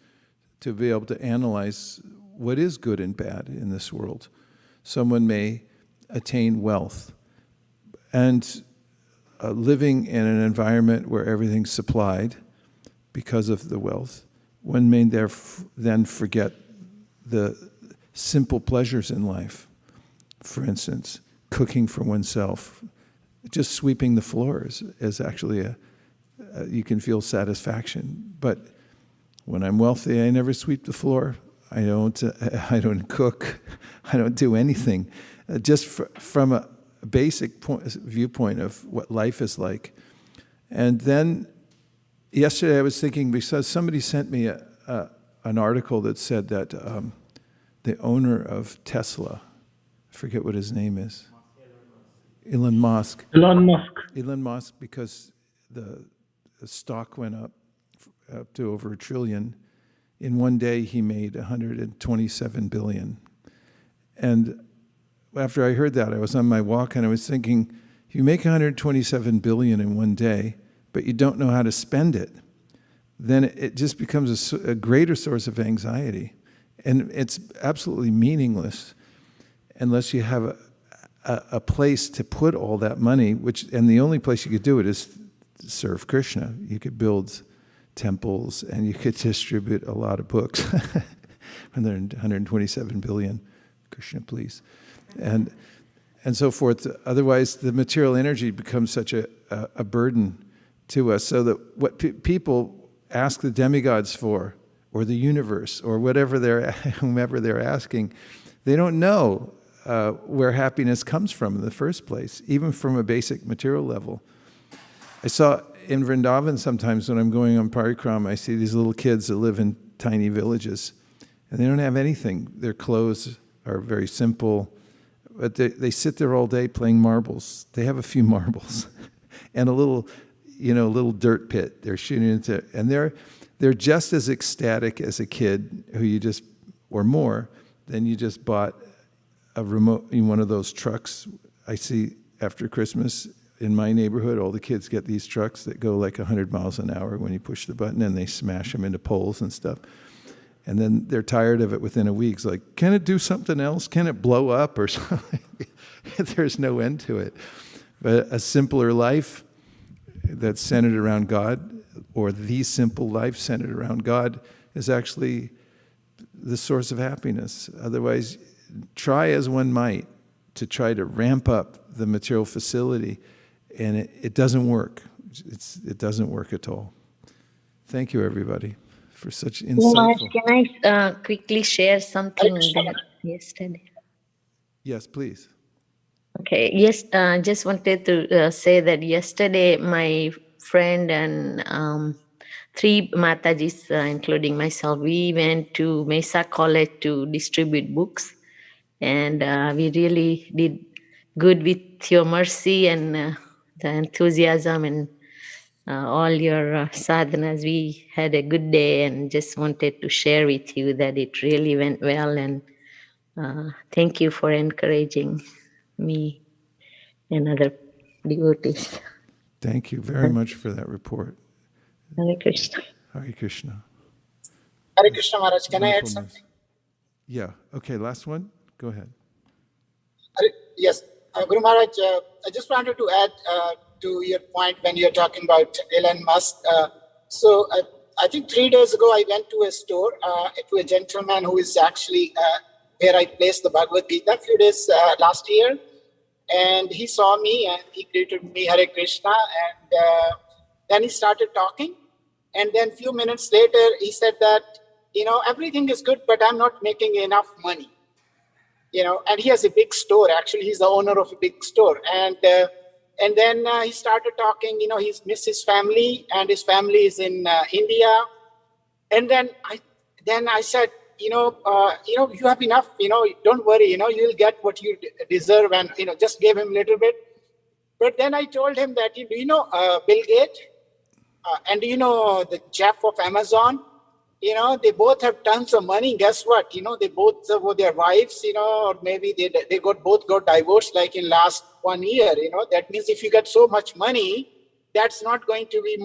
to be able to analyze what is good and bad in this world. Someone may attain wealth and living in an environment where everything's supplied because of the wealth. One may then forget the simple pleasures in life. For instance, cooking for oneself, just sweeping the floors is actually you can feel satisfaction. But when I'm wealthy, I never sweep the floor. I don't cook. I don't do anything. Just from a basic viewpoint of what life is like. And then yesterday I was thinking, because somebody sent me an article that said that the owner of Tesla, I forget what his name is, Elon Musk, because the stock went up to over $1 trillion. In one day, he made 127 billion. And after I heard that, I was on my walk and I was thinking, if you make 127 billion in one day, but you don't know how to spend it, then it just becomes a greater source of anxiety. And it's absolutely meaningless unless you have a place to put all that money, and the only place you could do it is to serve Krishna. You could build temples and you could distribute a lot of books. 127 billion, Krishna, please. And so forth. Otherwise, the material energy becomes such a burden to us, so that what people ask the demigods for, or the universe or whatever whomever they're asking, they don't know where happiness comes from in the first place, even from a basic material level. I saw in Vrindavan sometimes when I'm going on parikrama, I see these little kids that live in tiny villages, and they don't have anything. Their clothes are very simple, but they sit there all day playing marbles. They have a few marbles and a little dirt pit they're shooting into, and they're just as ecstatic as a kid who you just, or more, than you just bought a remote in one of those trucks. I see after Christmas in my neighborhood, all the kids get these trucks that go like 100 miles an hour when you push the button, and they smash them into poles and stuff. And then they're tired of it within a week. It's like, can it do something else? Can it blow up or something? There's no end to it. But a simpler life that's centered around God, or the simple life centered around God, is actually the source of happiness. Otherwise, try as one might to try to ramp up the material facility, and it doesn't work. It doesn't work at all. Thank you, everybody, for such insightful... Can I quickly share something that yesterday? Yes, please. Okay, yes, just wanted to say that yesterday my friend and 3 Matajis, including myself, we went to Mesa College to distribute books, and we really did good with your mercy and the enthusiasm and all your sadhanas. We had a good day, and just wanted to share with you that it really went well, and thank you for encouraging me and other devotees. Thank you very much for that report. Hare Krishna. Hare Krishna. Hare Krishna Maharaj, can I add something? Yeah, okay, last one. Go ahead. Yes, Guru Maharaj, I just wanted to add to your point when you're talking about Elon Musk. So I think 3 days ago, I went to a store, to a gentleman who is actually where I placed the Bhagavad Gita a few days last year. And he saw me and he greeted me, Hare Krishna. And then he started talking. And then a few minutes later, he said that, everything is good, but I'm not making enough money. And he has a big store. Actually, he's the owner of a big store. And then he started talking, he's missed his family, and his family is in India. And then I said, you have enough, don't worry, you'll get what you deserve, and, just gave him a little bit. But then I told him that, Bill Gates, and the chap of Amazon, they both have tons of money. Guess what? They both, their wives, or maybe they both got divorced like in last 1 year. That means if you get so much money, that's not going to be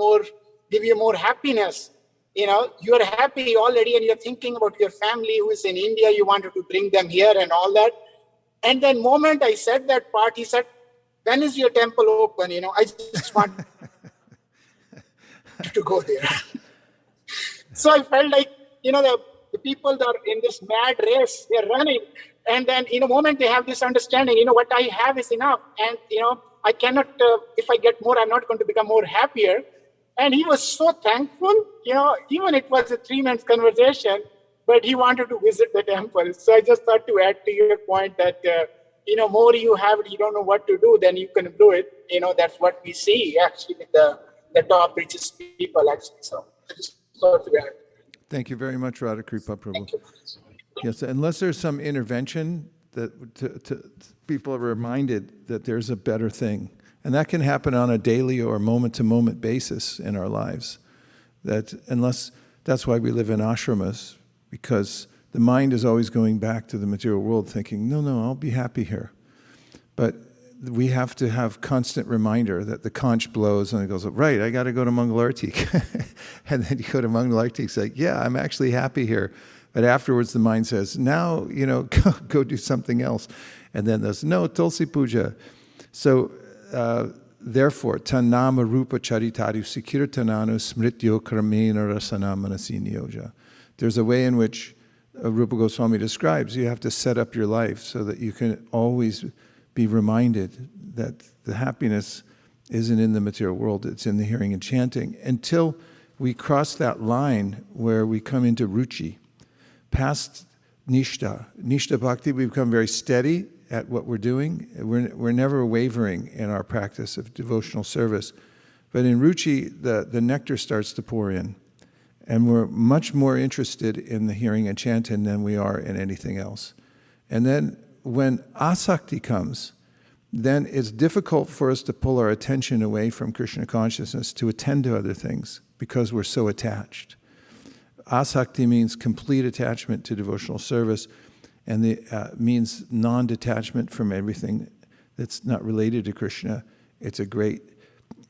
give you more happiness. You're happy already, and you're thinking about your family who is in India. You wanted to bring them here and all that. And then moment I said that part, he said, when is your temple open? I just want to go there. So I felt like, the people that are in this mad race, they're running. And then, moment they have this understanding, what I have is enough. And, I cannot, if I get more, I'm not going to become more happier. And he was so thankful, even it was a 3-month conversation, but he wanted to visit the temple. So I just thought to add to your point that, more you have it, you don't know what to do, then you can do it. That's what we see actually with the top richest people actually. So I just thought to add. Thank you very much, Radha Kripa Prabhu. Yes, unless there's some intervention that people are reminded that there's a better thing. And that can happen on a daily or moment-to-moment basis in our lives. That's why we live in ashramas, because the mind is always going back to the material world thinking, no, I'll be happy here. But we have to have constant reminder that the conch blows and it goes, right, I got to go to Mangalartik. And then you go to Mangalartik, it's like, yeah, I'm actually happy here. But afterwards the mind says, now, go do something else. And then there's, no, Tulsi Puja. So, therefore, tanama rupa charitadu sikirtananu smrityo karmena rasana manasiniyoja. There's a way in which Rupa Goswami describes you have to set up your life so that you can always be reminded that the happiness isn't in the material world, it's in the hearing and chanting, until we cross that line where we come into ruchi. Past Nishta bhakti, we become very steady at what we're doing. We're never wavering in our practice of devotional service. But in ruchi, the nectar starts to pour in. And we're much more interested in the hearing and chanting than we are in anything else. And then when asakti comes, then it's difficult for us to pull our attention away from Krishna consciousness to attend to other things because we're so attached. Asakti means complete attachment to devotional service, and means non-detachment from everything that's not related to Krishna. It's a great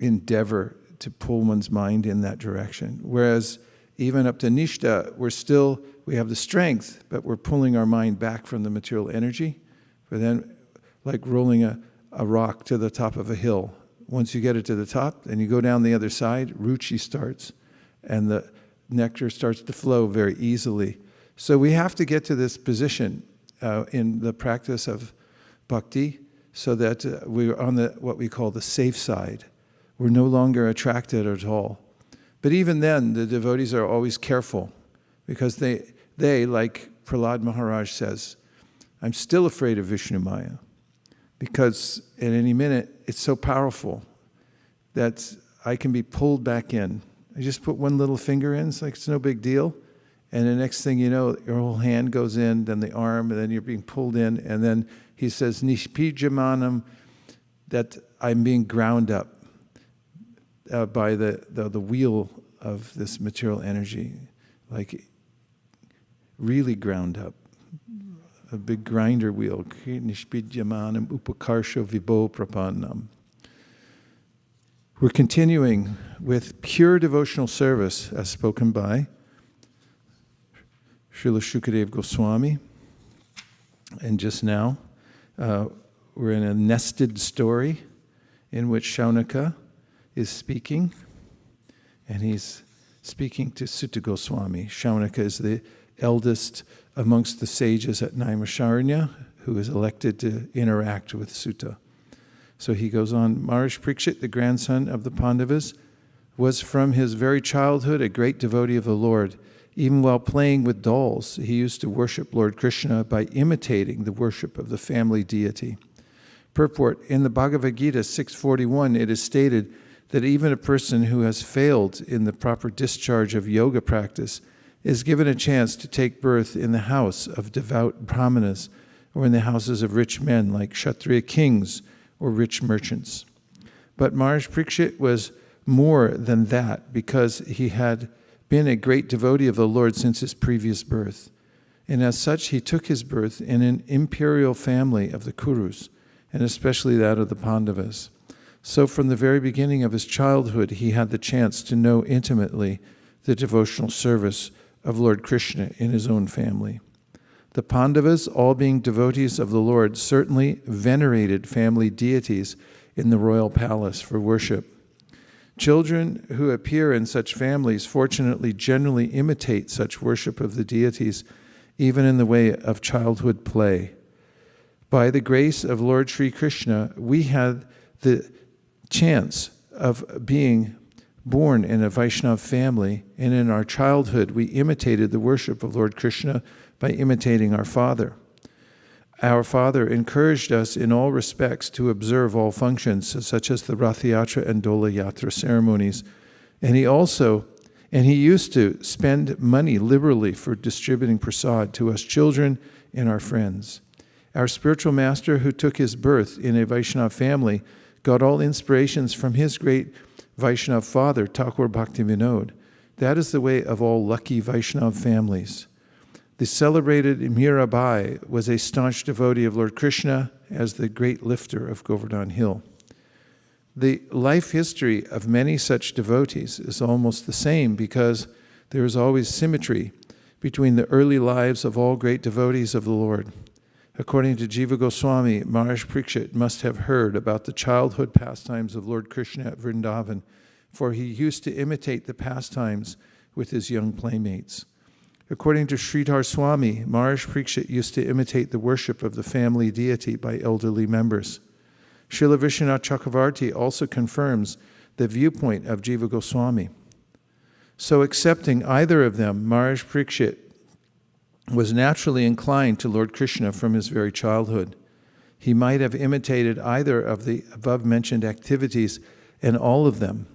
endeavor to pull one's mind in that direction. Whereas even up to Nishta, we have the strength, but we're pulling our mind back from the material energy. But then, like rolling a rock to the top of a hill. Once you get it to the top, and you go down the other side, ruchi starts, and the nectar starts to flow very easily. So we have to get to this position in the practice of bhakti, so that we're on what we call the safe side. We're no longer attracted at all. But even then, the devotees are always careful, because they, like Prahlad Maharaj says, I'm still afraid of Vishnu Maya, because at any minute, it's so powerful that I can be pulled back in. I just put one little finger in, it's like it's no big deal. And the next thing you know, your whole hand goes in, then the arm, and then you're being pulled in. And then he says, Nishpijamanam, that I'm being ground up by the wheel of this material energy, like really ground up. A big grinder wheel. Nishpidyamanam upakarsha vibho prapannam. We're continuing with pure devotional service as spoken by Srila Shukadev Goswami. And just now, we're in a nested story in which Shaunaka is speaking, and he's speaking to Sutta Goswami. Shaunaka is the eldest amongst the sages at Naimisharanya, who is elected to interact with Sutta. So he goes on, Maharaj Parikshit, the grandson of the Pandavas, was from his very childhood a great devotee of the Lord. Even while playing with dolls, he used to worship Lord Krishna by imitating the worship of the family deity. Purport, in the Bhagavad Gita 6:41, it is stated that even a person who has failed in the proper discharge of yoga practice is given a chance to take birth in the house of devout brahmanas or in the houses of rich men like Kshatriya kings or rich merchants. But Maharaj Parikshit was more than that, because he had been a great devotee of the Lord since his previous birth. And as such, he took his birth in an imperial family of the Kurus, and especially that of the Pandavas. So from the very beginning of his childhood, he had the chance to know intimately the devotional service of Lord Krishna in his own family. The Pandavas, all being devotees of the Lord, certainly venerated family deities in the royal palace for worship. Children who appear in such families, fortunately, generally imitate such worship of the deities, even in the way of childhood play. By the grace of Lord Sri Krishna, we had the chance of being born in a Vaishnava family, and in our childhood, we imitated the worship of Lord Krishna by imitating our father. Our father encouraged us in all respects to observe all functions, such as the Rath Yatra and Dola Yatra ceremonies. And he used to spend money liberally for distributing prasad to us children and our friends. Our spiritual master, who took his birth in a Vaishnava family, got all inspirations from his great Vaishnava father, Thakur Bhaktivinoda. That is the way of all lucky Vaishnava families. The celebrated Mirabai was a staunch devotee of Lord Krishna as the great lifter of Govardhan Hill. The life history of many such devotees is almost the same, because there is always symmetry between the early lives of all great devotees of the Lord. According to Jiva Goswami, Maharaj Parikshit must have heard about the childhood pastimes of Lord Krishna at Vrindavan, for he used to imitate the pastimes with his young playmates. According to Sridhar Swami, Maharaj Parikshit used to imitate the worship of the family deity by elderly members. Srila Vishwanath Chakravarti also confirms the viewpoint of Jiva Goswami. So accepting either of them, Maharaj Parikshit was naturally inclined to Lord Krishna from his very childhood. He might have imitated either of the above-mentioned activities, and all of them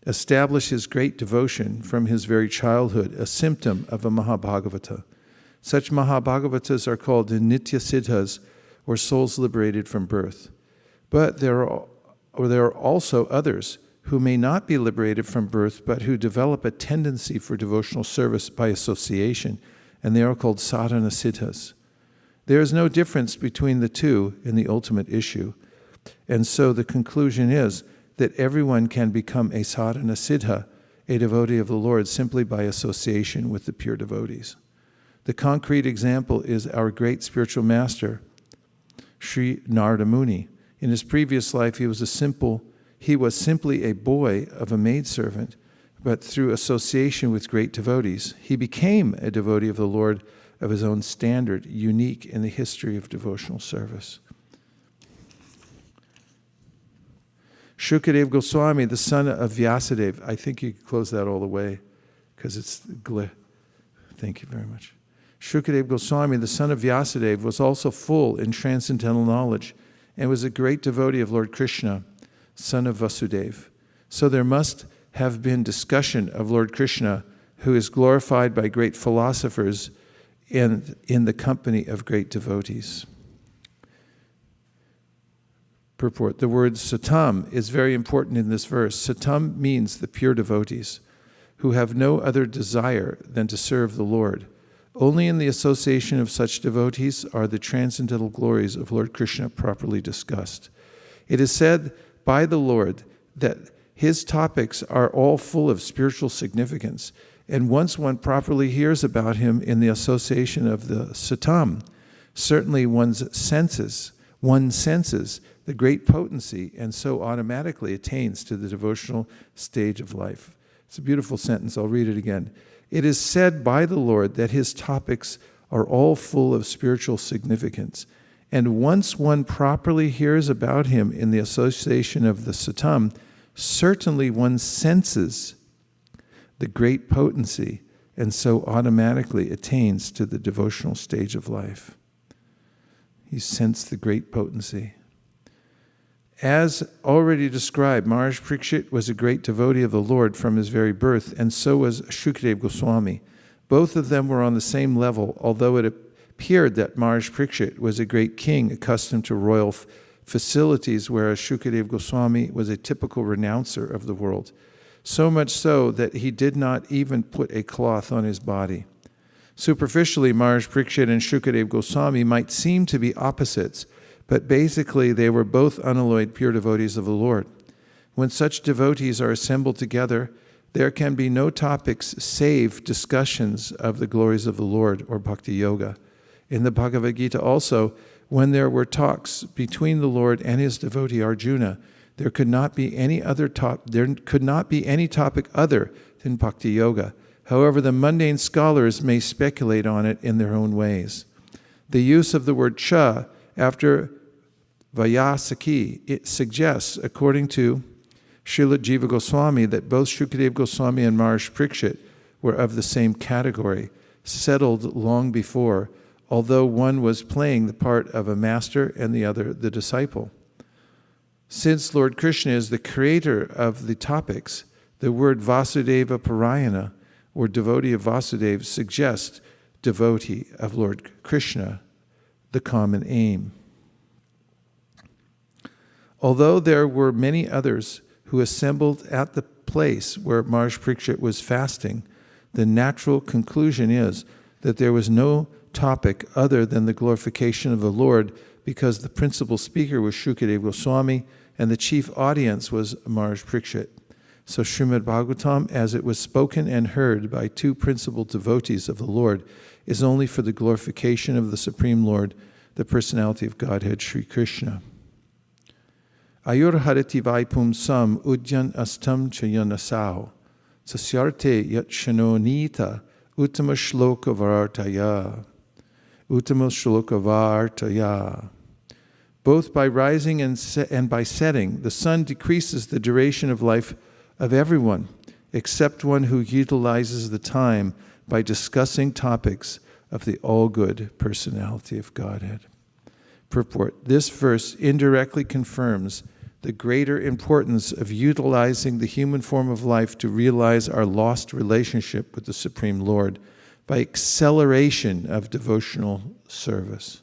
establish his great devotion from his very childhood, a symptom of a Mahabhagavata. Such Mahabhagavatas are called Nitya Siddhas, or souls liberated from birth. But there are also others who may not be liberated from birth, but who develop a tendency for devotional service by association, and they are called sadhana siddhas. There is no difference between the two in the ultimate issue, and so the conclusion is that everyone can become a sadhana siddha, a devotee of the Lord, simply by association with the pure devotees. The concrete example is our great spiritual master, Sri Narada Muni. In his previous life, he was simply a boy of a maidservant, but through association with great devotees, he became a devotee of the Lord of his own standard, unique in the history of devotional service. Shukadeva Goswami, the son of Vyasadeva, I think you could close that all the way, because it's Thank you very much. Shukadeva Goswami, the son of Vyasadeva, was also full in transcendental knowledge and was a great devotee of Lord Krishna, son of Vasudeva. So there must have been discussion of Lord Krishna, who is glorified by great philosophers in the company of great devotees. Purport. The word satam is very important in this verse. Satam means the pure devotees, who have no other desire than to serve the Lord. Only in the association of such devotees are the transcendental glories of Lord Krishna properly discussed. It is said by the Lord that his topics are all full of spiritual significance, and once one properly hears about him in the association of the satam, certainly one senses the great potency, and so automatically attains to the devotional stage of life. It's a beautiful sentence. I'll read it again. It is said by the Lord that his topics are all full of spiritual significance, and once one properly hears about him in the association of the satam, certainly one senses the great potency, and so automatically attains to the devotional stage of life. You sense the great potency. As already described, Maharaj Parikshit was a great devotee of the Lord from his very birth, and so was Shukadeva Goswami. Both of them were on the same level, although it appeared that Maharaj Parikshit was a great king accustomed to royal facilities, whereas Shukadeva Goswami was a typical renouncer of the world. So much so that he did not even put a cloth on his body. Superficially, Maharaj Parikshit and Shukadeva Goswami might seem to be opposites, but basically they were both unalloyed pure devotees of the Lord. When such devotees are assembled together, there can be no topics save discussions of the glories of the Lord or bhakti-yoga. In the Bhagavad Gita also, when there were talks between the Lord and his devotee Arjuna, there could not be any topic other than bhakti-yoga. However, the mundane scholars may speculate on it in their own ways. The use of the word cha after Vaisesika, it suggests, according to Srila Jiva Goswami, that both Shukadeva Goswami and Maharaj Parikshit were of the same category, settled long before, although one was playing the part of a master and the other the disciple. Since Lord Krishna is the creator of the topics, the word Vasudeva Parayana, or devotee of Vasudeva, suggests devotee of Lord Krishna, the common aim. Although there were many others who assembled at the place where Maharaj Parikshit was fasting, the natural conclusion is that there was no topic other than the glorification of the Lord, because the principal speaker was Shukadeva Goswami and the chief audience was Maharaj Parikshit. So Srimad Bhagavatam, as it was spoken and heard by two principal devotees of the Lord, is only for the glorification of the Supreme Lord, the personality of Godhead, Sri Krishna. Ayur harati vaipum sam udyan astam chayanasao sasyarte yat shanonita uttama shloka vartaya. Uttama shloka vartaya. Both by rising and by setting, the sun decreases the duration of life of everyone, except one who utilizes the time by discussing topics of the all-good personality of Godhead. Purport. This verse indirectly confirms the greater importance of utilizing the human form of life to realize our lost relationship with the Supreme Lord by acceleration of devotional service.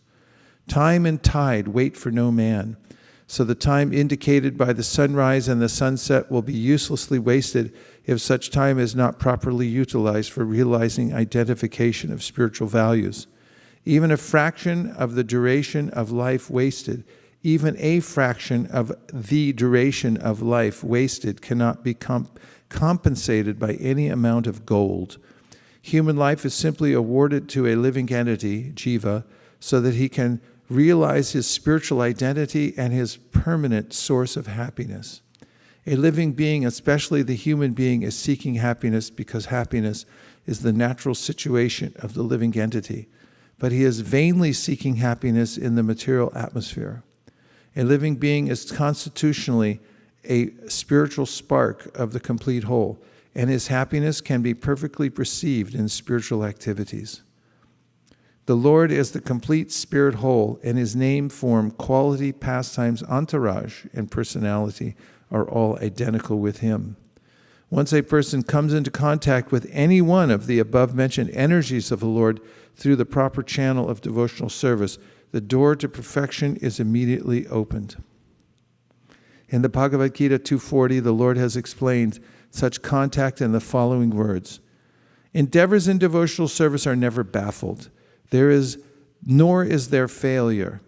Time and tide wait for no man, so the time indicated by the sunrise and the sunset will be uselessly wasted if such time is not properly utilized for realizing identification of spiritual values. Even a fraction of the duration of life wasted, even a fraction of the duration of life wasted cannot be compensated by any amount of gold. Human life is simply awarded to a living entity, jiva, so that he can realize his spiritual identity and his permanent source of happiness. A living being, especially the human being, is seeking happiness because happiness is the natural situation of the living entity. But he is vainly seeking happiness in the material atmosphere. A living being is constitutionally a spiritual spark of the complete whole, and his happiness can be perfectly perceived in spiritual activities. The Lord is the complete spirit whole, and his name, form, quality, pastimes, entourage, and personality are all identical with him. Once a person comes into contact with any one of the above-mentioned energies of the Lord through the proper channel of devotional service, the door to perfection is immediately opened. In the Bhagavad Gita 2:40, the Lord has explained such contact in the following words. Endeavors in devotional service are never baffled. Nor is there failure.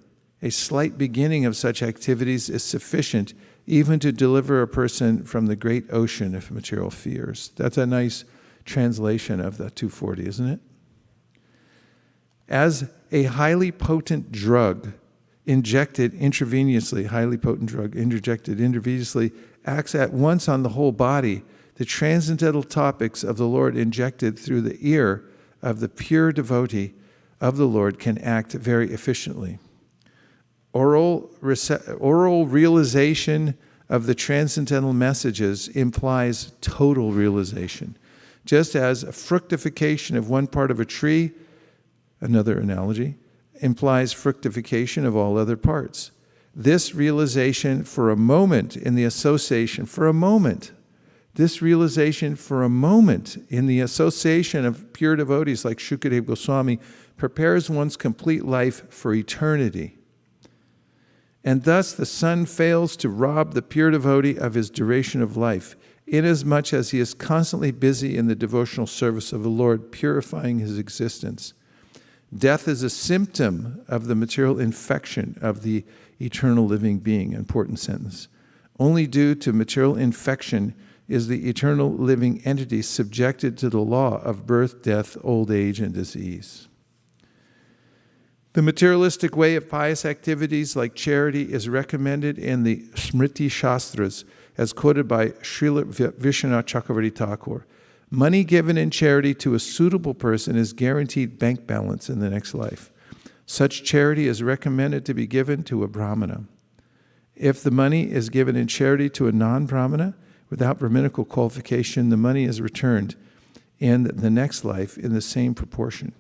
A slight beginning of such activities is sufficient even to deliver a person from the great ocean of material fears. That's a nice translation of the 240, isn't it? As a highly potent drug injected intravenously, acts at once on the whole body, the transcendental topics of the Lord injected through the ear of the pure devotee of the Lord can act very efficiently. Oral realization of the transcendental messages implies total realization. Just as fructification of one part of a tree, another analogy, implies fructification of all other parts. This realization for a moment in the association of pure devotees like Shukadeva Goswami prepares one's complete life for eternity. And thus the sun fails to rob the pure devotee of his duration of life, inasmuch as he is constantly busy in the devotional service of the Lord, purifying his existence. Death is a symptom of the material infection of the eternal living being. Important sentence. Only due to material infection is the eternal living entity subjected to the law of birth, death, old age, and disease. The materialistic way of pious activities like charity is recommended in the Smriti Shastras, as quoted by Srila Vishwanath Chakravarti Thakur. Money given in charity to a suitable person is guaranteed bank balance in the next life. Such charity is recommended to be given to a Brahmana. If the money is given in charity to a non-Brahmana, without Brahminical qualification, the money is returned in the next life in the same proportion.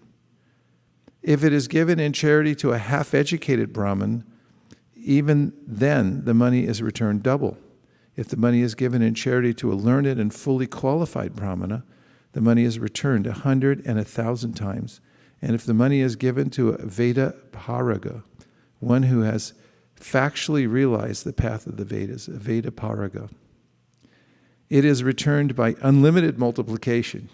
If it is given in charity to a half-educated Brahmin, even then the money is returned double. If the money is given in charity to a learned and fully qualified Brahmana, the money is returned 100 and 1,000 times. And if the money is given to a Veda Paraga, one who has factually realized the path of the Vedas, a Veda Paraga, it is returned by unlimited multiplication.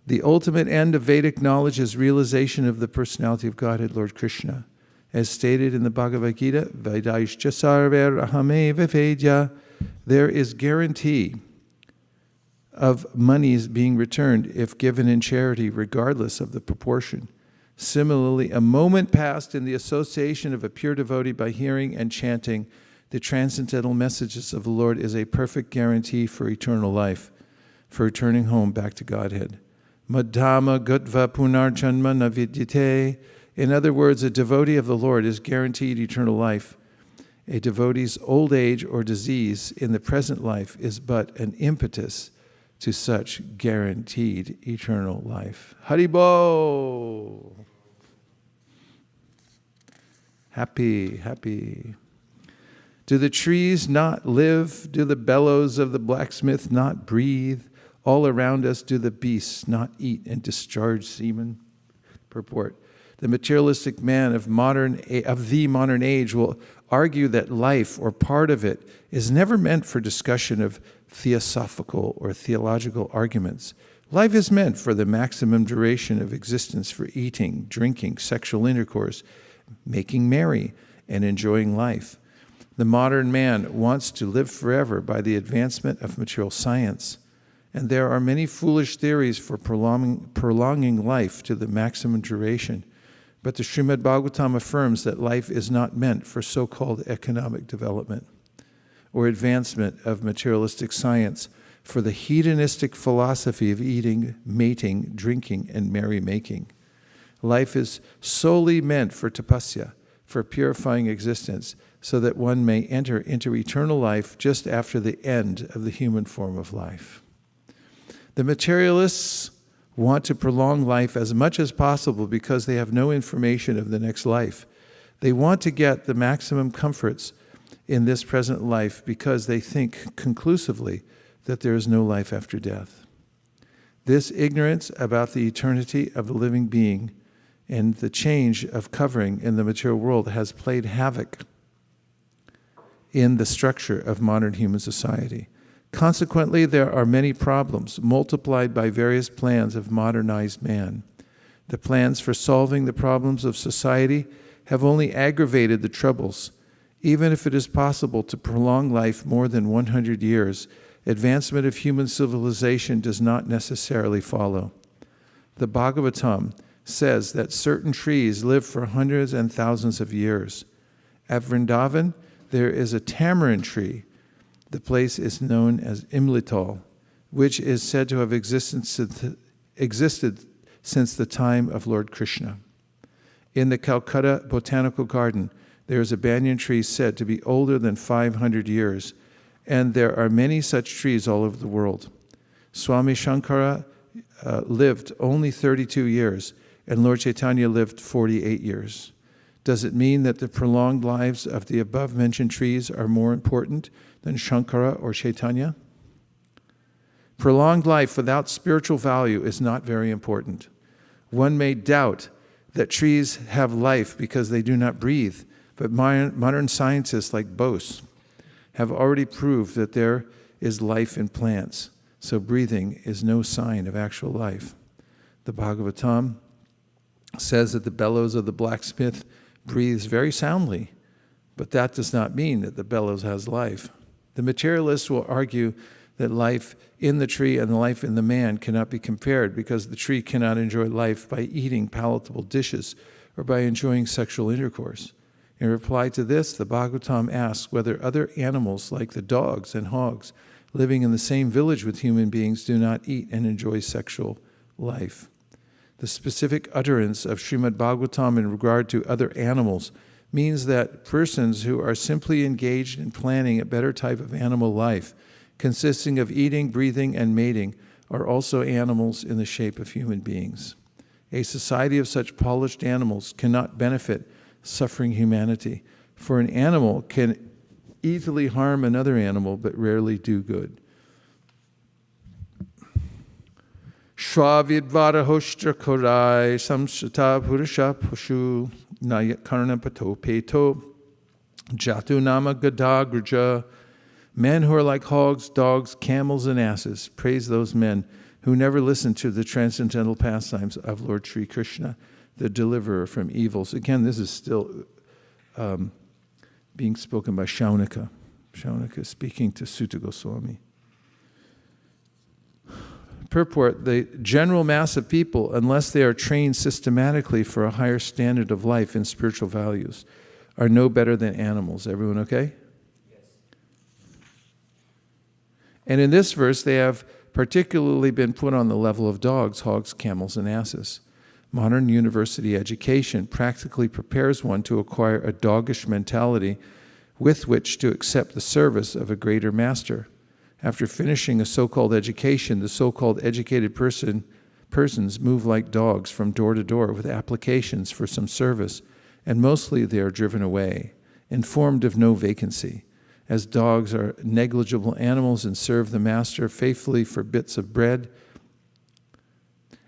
The ultimate end of Vedic knowledge is realization of the personality of Godhead, Lord Krishna. As stated in the Bhagavad Gita, Vaisesika sarver ahameva vedya, there is guarantee of monies being returned if given in charity, regardless of the proportion. Similarly, a moment passed in the association of a pure devotee by hearing and chanting the transcendental messages of the Lord is a perfect guarantee for eternal life, for returning home back to Godhead. Madhama gutva punarjanma navidyate. In other words, a devotee of the Lord is guaranteed eternal life. A devotee's old age or disease in the present life is but an impetus to such guaranteed eternal life. Haribo! Happy, happy. Do the trees not live? Do the bellows of the blacksmith not breathe? All around us do the beasts not eat and discharge semen? Purport. The materialistic man of the modern age will argue that life, or part of it, is never meant for discussion of theosophical or theological arguments. Life is meant for the maximum duration of existence for eating, drinking, sexual intercourse, making merry, and enjoying life. The modern man wants to live forever by the advancement of material science, and there are many foolish theories for prolonging life to the maximum duration. But the Srimad Bhagavatam affirms that life is not meant for so-called economic development or advancement of materialistic science, for the hedonistic philosophy of eating, mating, drinking, and merrymaking. Life is solely meant for tapasya, for purifying existence, so that one may enter into eternal life just after the end of the human form of life. The materialists want to prolong life as much as possible because they have no information of the next life. They want to get the maximum comforts in this present life because they think conclusively that there is no life after death. This ignorance about the eternity of the living being and the change of covering in the material world has played havoc in the structure of modern human society. Consequently, there are many problems multiplied by various plans of modernized man. The plans for solving the problems of society have only aggravated the troubles. Even if it is possible to prolong life more than 100 years, advancement of human civilization does not necessarily follow. The Bhagavatam says that certain trees live for hundreds and thousands of years. At Vrindavan, there is a tamarind tree. The place is known as Imlital, which is said to have existed since the time of Lord Krishna. In the Calcutta Botanical Garden, there is a banyan tree said to be older than 500 years, and there are many such trees all over the world. Swami Shankara lived only 32 years, and Lord Chaitanya lived 48 years. Does it mean that the prolonged lives of the above-mentioned trees are more important than Shankara or Chaitanya? Prolonged life without spiritual value is not very important. One may doubt that trees have life because they do not breathe, but modern scientists like Bose have already proved that there is life in plants, so breathing is no sign of actual life. The Bhagavatam says that the bellows of the blacksmith breathes very soundly, but that does not mean that the bellows has life. The materialists will argue that life in the tree and the life in the man cannot be compared because the tree cannot enjoy life by eating palatable dishes or by enjoying sexual intercourse. In reply to this, the Bhagavatam asks whether other animals like the dogs and hogs living in the same village with human beings do not eat and enjoy sexual life. The specific utterance of Srimad Bhagavatam in regard to other animals means that persons who are simply engaged in planning a better type of animal life, consisting of eating, breathing, and mating, are also animals in the shape of human beings. A society of such polished animals cannot benefit suffering humanity, for an animal can easily harm another animal but rarely do good. Shravidvara hoshtra korai samshata purusha pushu nayat karna pato peto jatu nama gadagraja. Men who are like hogs, dogs, camels, and asses. Praise those men who never listen to the transcendental pastimes of Lord Sri Krishna, the deliverer from evils. Again, this is still being spoken by Shaunaka. Shaunaka speaking to Sutta Goswami. Purport, the general mass of people, unless they are trained systematically for a higher standard of life and spiritual values, are no better than animals. Everyone okay? Yes. And in this verse, they have particularly been put on the level of dogs, hogs, camels, and asses. Modern university education practically prepares one to acquire a doggish mentality with which to accept the service of a greater master. After finishing a so-called education, the so-called educated persons move like dogs from door to door with applications for some service, and mostly they are driven away, informed of no vacancy. As dogs are negligible animals and serve the master faithfully for bits of bread,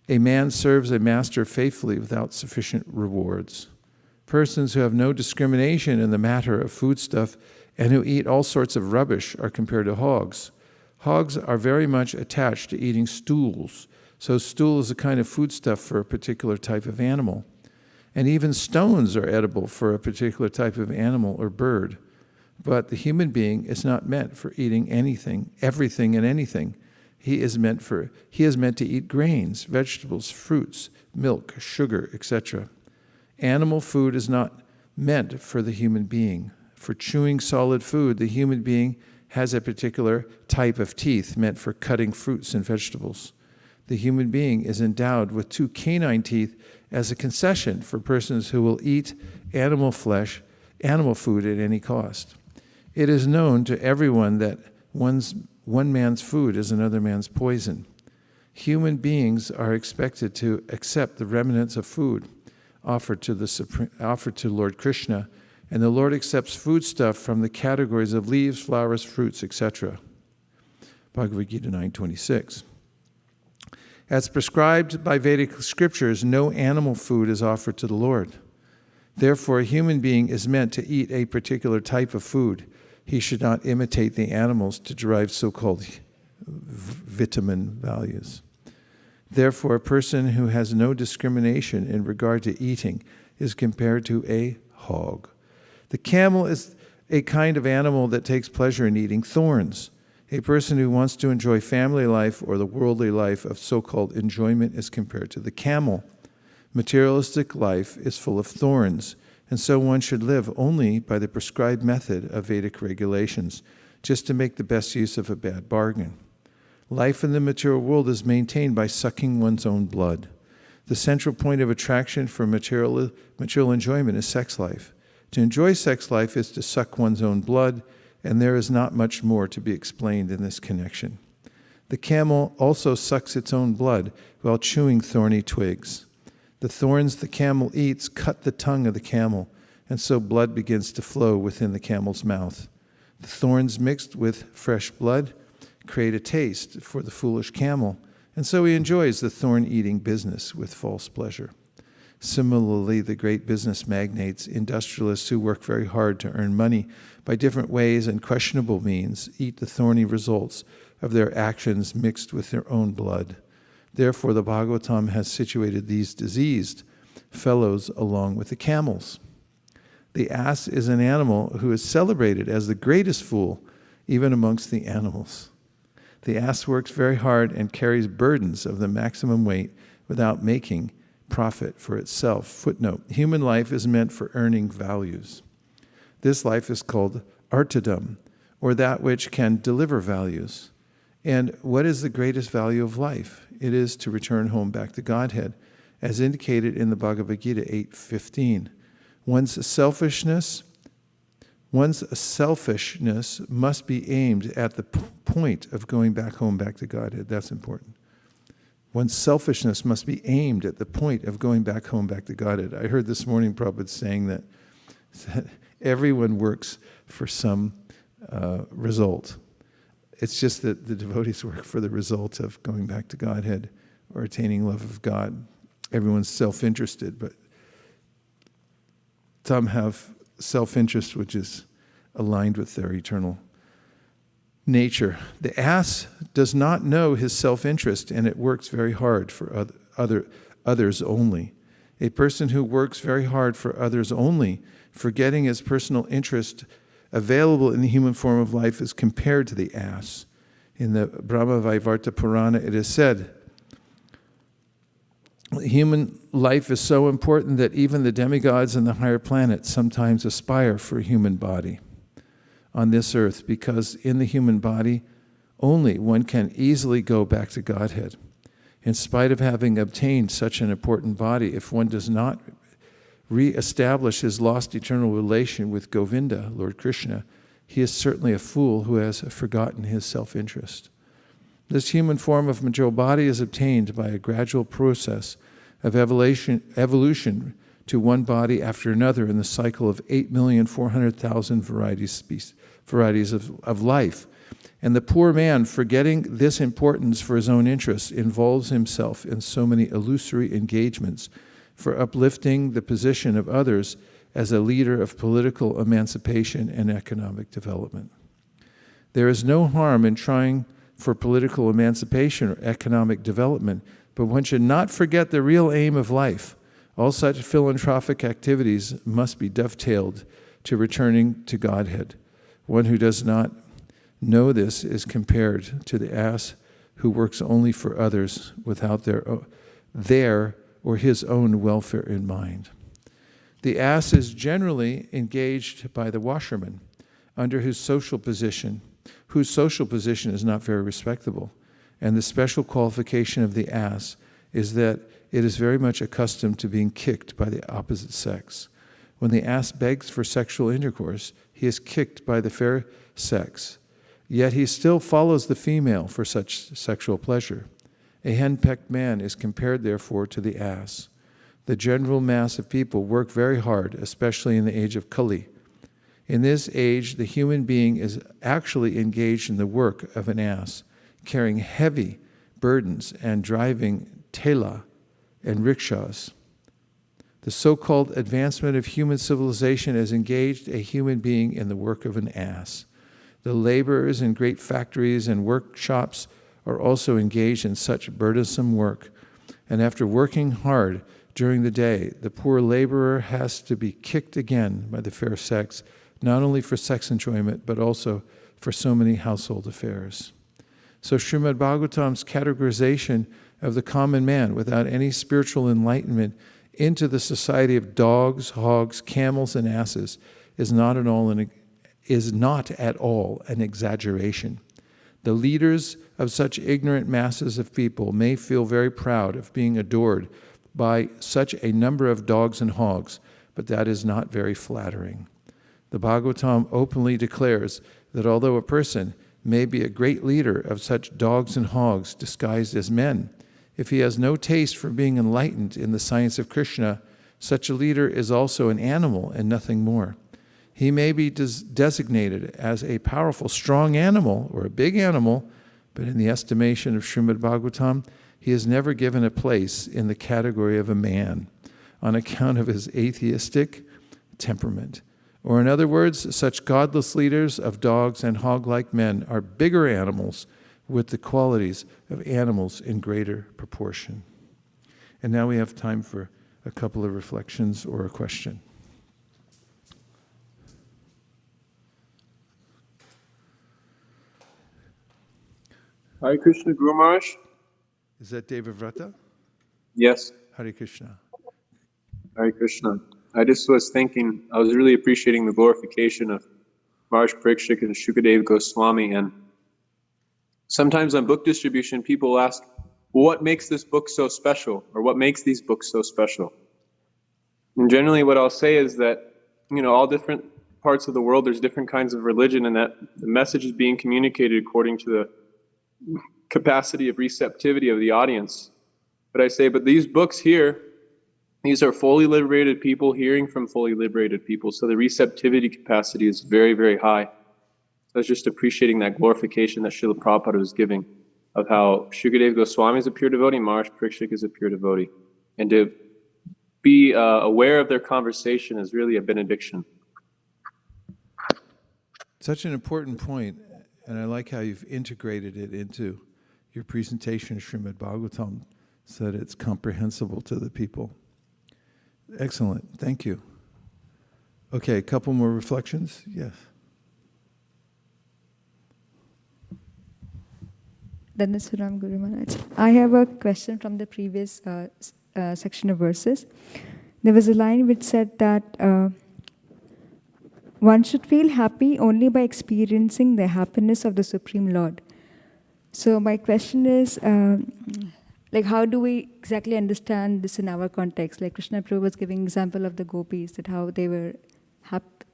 a man serves a master faithfully without sufficient rewards. Persons who have no discrimination in the matter of foodstuff and who eat all sorts of rubbish are compared to hogs. Hogs are very much attached to eating stools, so stool is a kind of foodstuff for a particular type of animal. And even stones are edible for a particular type of animal or bird. But the human being is not meant for eating anything, everything and anything. He is meant to eat grains, vegetables, fruits, milk, sugar, etc. Animal food is not meant for the human being. For chewing solid food, the human being has a particular type of teeth meant for cutting fruits and vegetables. The human being is endowed with 2 canine teeth as a concession for persons who will eat animal flesh, animal food at any cost. It is known to everyone that one man's food is another man's poison. Human beings are expected to accept the remnants of food offered to Lord Krishna, and the Lord accepts foodstuff from the categories of leaves, flowers, fruits, etc. Bhagavad Gita 9:26. As prescribed by Vedic scriptures, no animal food is offered to the Lord. Therefore, a human being is meant to eat a particular type of food. He should not imitate the animals to derive so-called vitamin values. Therefore, a person who has no discrimination in regard to eating is compared to a hog. The camel is a kind of animal that takes pleasure in eating thorns. A person who wants to enjoy family life or the worldly life of so-called enjoyment is compared to the camel. Materialistic life is full of thorns, and so one should live only by the prescribed method of Vedic regulations, just to make the best use of a bad bargain. Life in the material world is maintained by sucking one's own blood. The central point of attraction for material enjoyment is sex life. To enjoy sex life is to suck one's own blood, and there is not much more to be explained in this connection. The camel also sucks its own blood while chewing thorny twigs. The thorns the camel eats cut the tongue of the camel, and so blood begins to flow within the camel's mouth. The thorns mixed with fresh blood create a taste for the foolish camel, and so he enjoys the thorn-eating business with false pleasure. Similarly, the great business magnates, industrialists who work very hard to earn money by different ways and questionable means, eat the thorny results of their actions mixed with their own blood. Therefore, the Bhagavatam has situated these diseased fellows along with the camels. The ass is an animal who is celebrated as the greatest fool, even amongst the animals. The ass works very hard and carries burdens of the maximum weight without making profit for itself. Footnote, human life is meant for earning values. This life is called artadam, or that which can deliver values. And what is the greatest value of life? It is to return home back to Godhead, as indicated in the Bhagavad Gita 8:15. One's selfishness must be aimed at the point of going back home, back to Godhead. That's important. One's selfishness must be aimed at the point of going back home, back to Godhead. I heard this morning Prabhupada saying that everyone works for some result. It's just that the devotees work for the result of going back to Godhead or attaining love of God. Everyone's self-interested, but some have self-interest which is aligned with their eternal nature. The ass does not know his self-interest, and it works very hard for others only. A person who works very hard for others only, forgetting his personal interest available in the human form of life, is compared to the ass. In the Brahma Vaivarta Purana, it is said, human life is so important that even the demigods and the higher planets sometimes aspire for a human body on this earth, because in the human body only one can easily go back to Godhead. In spite of having obtained such an important body, if one does not re-establish his lost eternal relation with Govinda, Lord Krishna, he is certainly a fool who has forgotten his self-interest. This human form of material body is obtained by a gradual process of evolution to one body after another in the cycle of 8,400,000 varieties of life. And the poor man, forgetting this importance for his own interests, involves himself in so many illusory engagements for uplifting the position of others as a leader of political emancipation and economic development. There is no harm in trying for political emancipation or economic development, but one should not forget the real aim of life. All such philanthropic activities must be dovetailed to returning to Godhead. One who does not know this is compared to the ass who works only for others without their or his own welfare in mind. The ass is generally engaged by the washerman, under whose social position is not very respectable. And the special qualification of the ass is that it is very much accustomed to being kicked by the opposite sex. When the ass begs for sexual intercourse, he is kicked by the fair sex, yet he still follows the female for such sexual pleasure. A henpecked man is compared, therefore, to the ass. The general mass of people work very hard, especially in the age of Kali. In this age, the human being is actually engaged in the work of an ass, carrying heavy burdens and driving tela and rickshaws. The so-called advancement of human civilization has engaged a human being in the work of an ass. The laborers in great factories and workshops are also engaged in such burdensome work. And after working hard during the day, the poor laborer has to be kicked again by the fair sex, not only for sex enjoyment, but also for so many household affairs. So Srimad Bhagavatam's categorization of the common man without any spiritual enlightenment into the society of dogs, hogs, camels, and asses is not at all an exaggeration. The leaders of such ignorant masses of people may feel very proud of being adored by such a number of dogs and hogs, but that is not very flattering. The Bhagavatam openly declares that although a person may be a great leader of such dogs and hogs disguised as men, if he has no taste for being enlightened in the science of Krishna, such a leader is also an animal and nothing more. He may be designated as a powerful, strong animal or a big animal, but in the estimation of Srimad Bhagavatam, he is never given a place in the category of a man on account of his atheistic temperament. Or in other words, such godless leaders of dogs and hog-like men are bigger animals with the qualities of animals in greater proportion. And now we have time for a couple of reflections or a question. Hare Krishna, Guru Maharaj. Is that Devavrata? Yes. Hare Krishna. Hare Krishna. I just was thinking, I was really appreciating the glorification of Maharaj Parikshit and Shukadeva Goswami. And sometimes on book distribution, people ask, well, what makes this book so special? Or what makes these books so special? And generally what I'll say is that, all different parts of the world, there's different kinds of religion, and that the message is being communicated according to the capacity of receptivity of the audience. But I say, but these books here, these are fully liberated people hearing from fully liberated people. So the receptivity capacity is very, very high. So I was just appreciating that glorification that Srila Prabhupada was giving of how Shukadeva Goswami is a pure devotee, Maharaj Parikshit is a pure devotee. And to be aware of their conversation is really a benediction. Such an important point, and I like how you've integrated it into your presentation of Srimad Bhagavatam so that it's comprehensible to the people. Excellent. Thank you. Okay, a couple more reflections? Yes. Dhanasuram Guru Maharaj. I have a question from the previous section of verses. There was a line which said that one should feel happy only by experiencing the happiness of the Supreme Lord. So my question is, like how do we exactly understand this in our context? Like Krishna Prabhu was giving example of the gopis, that how they were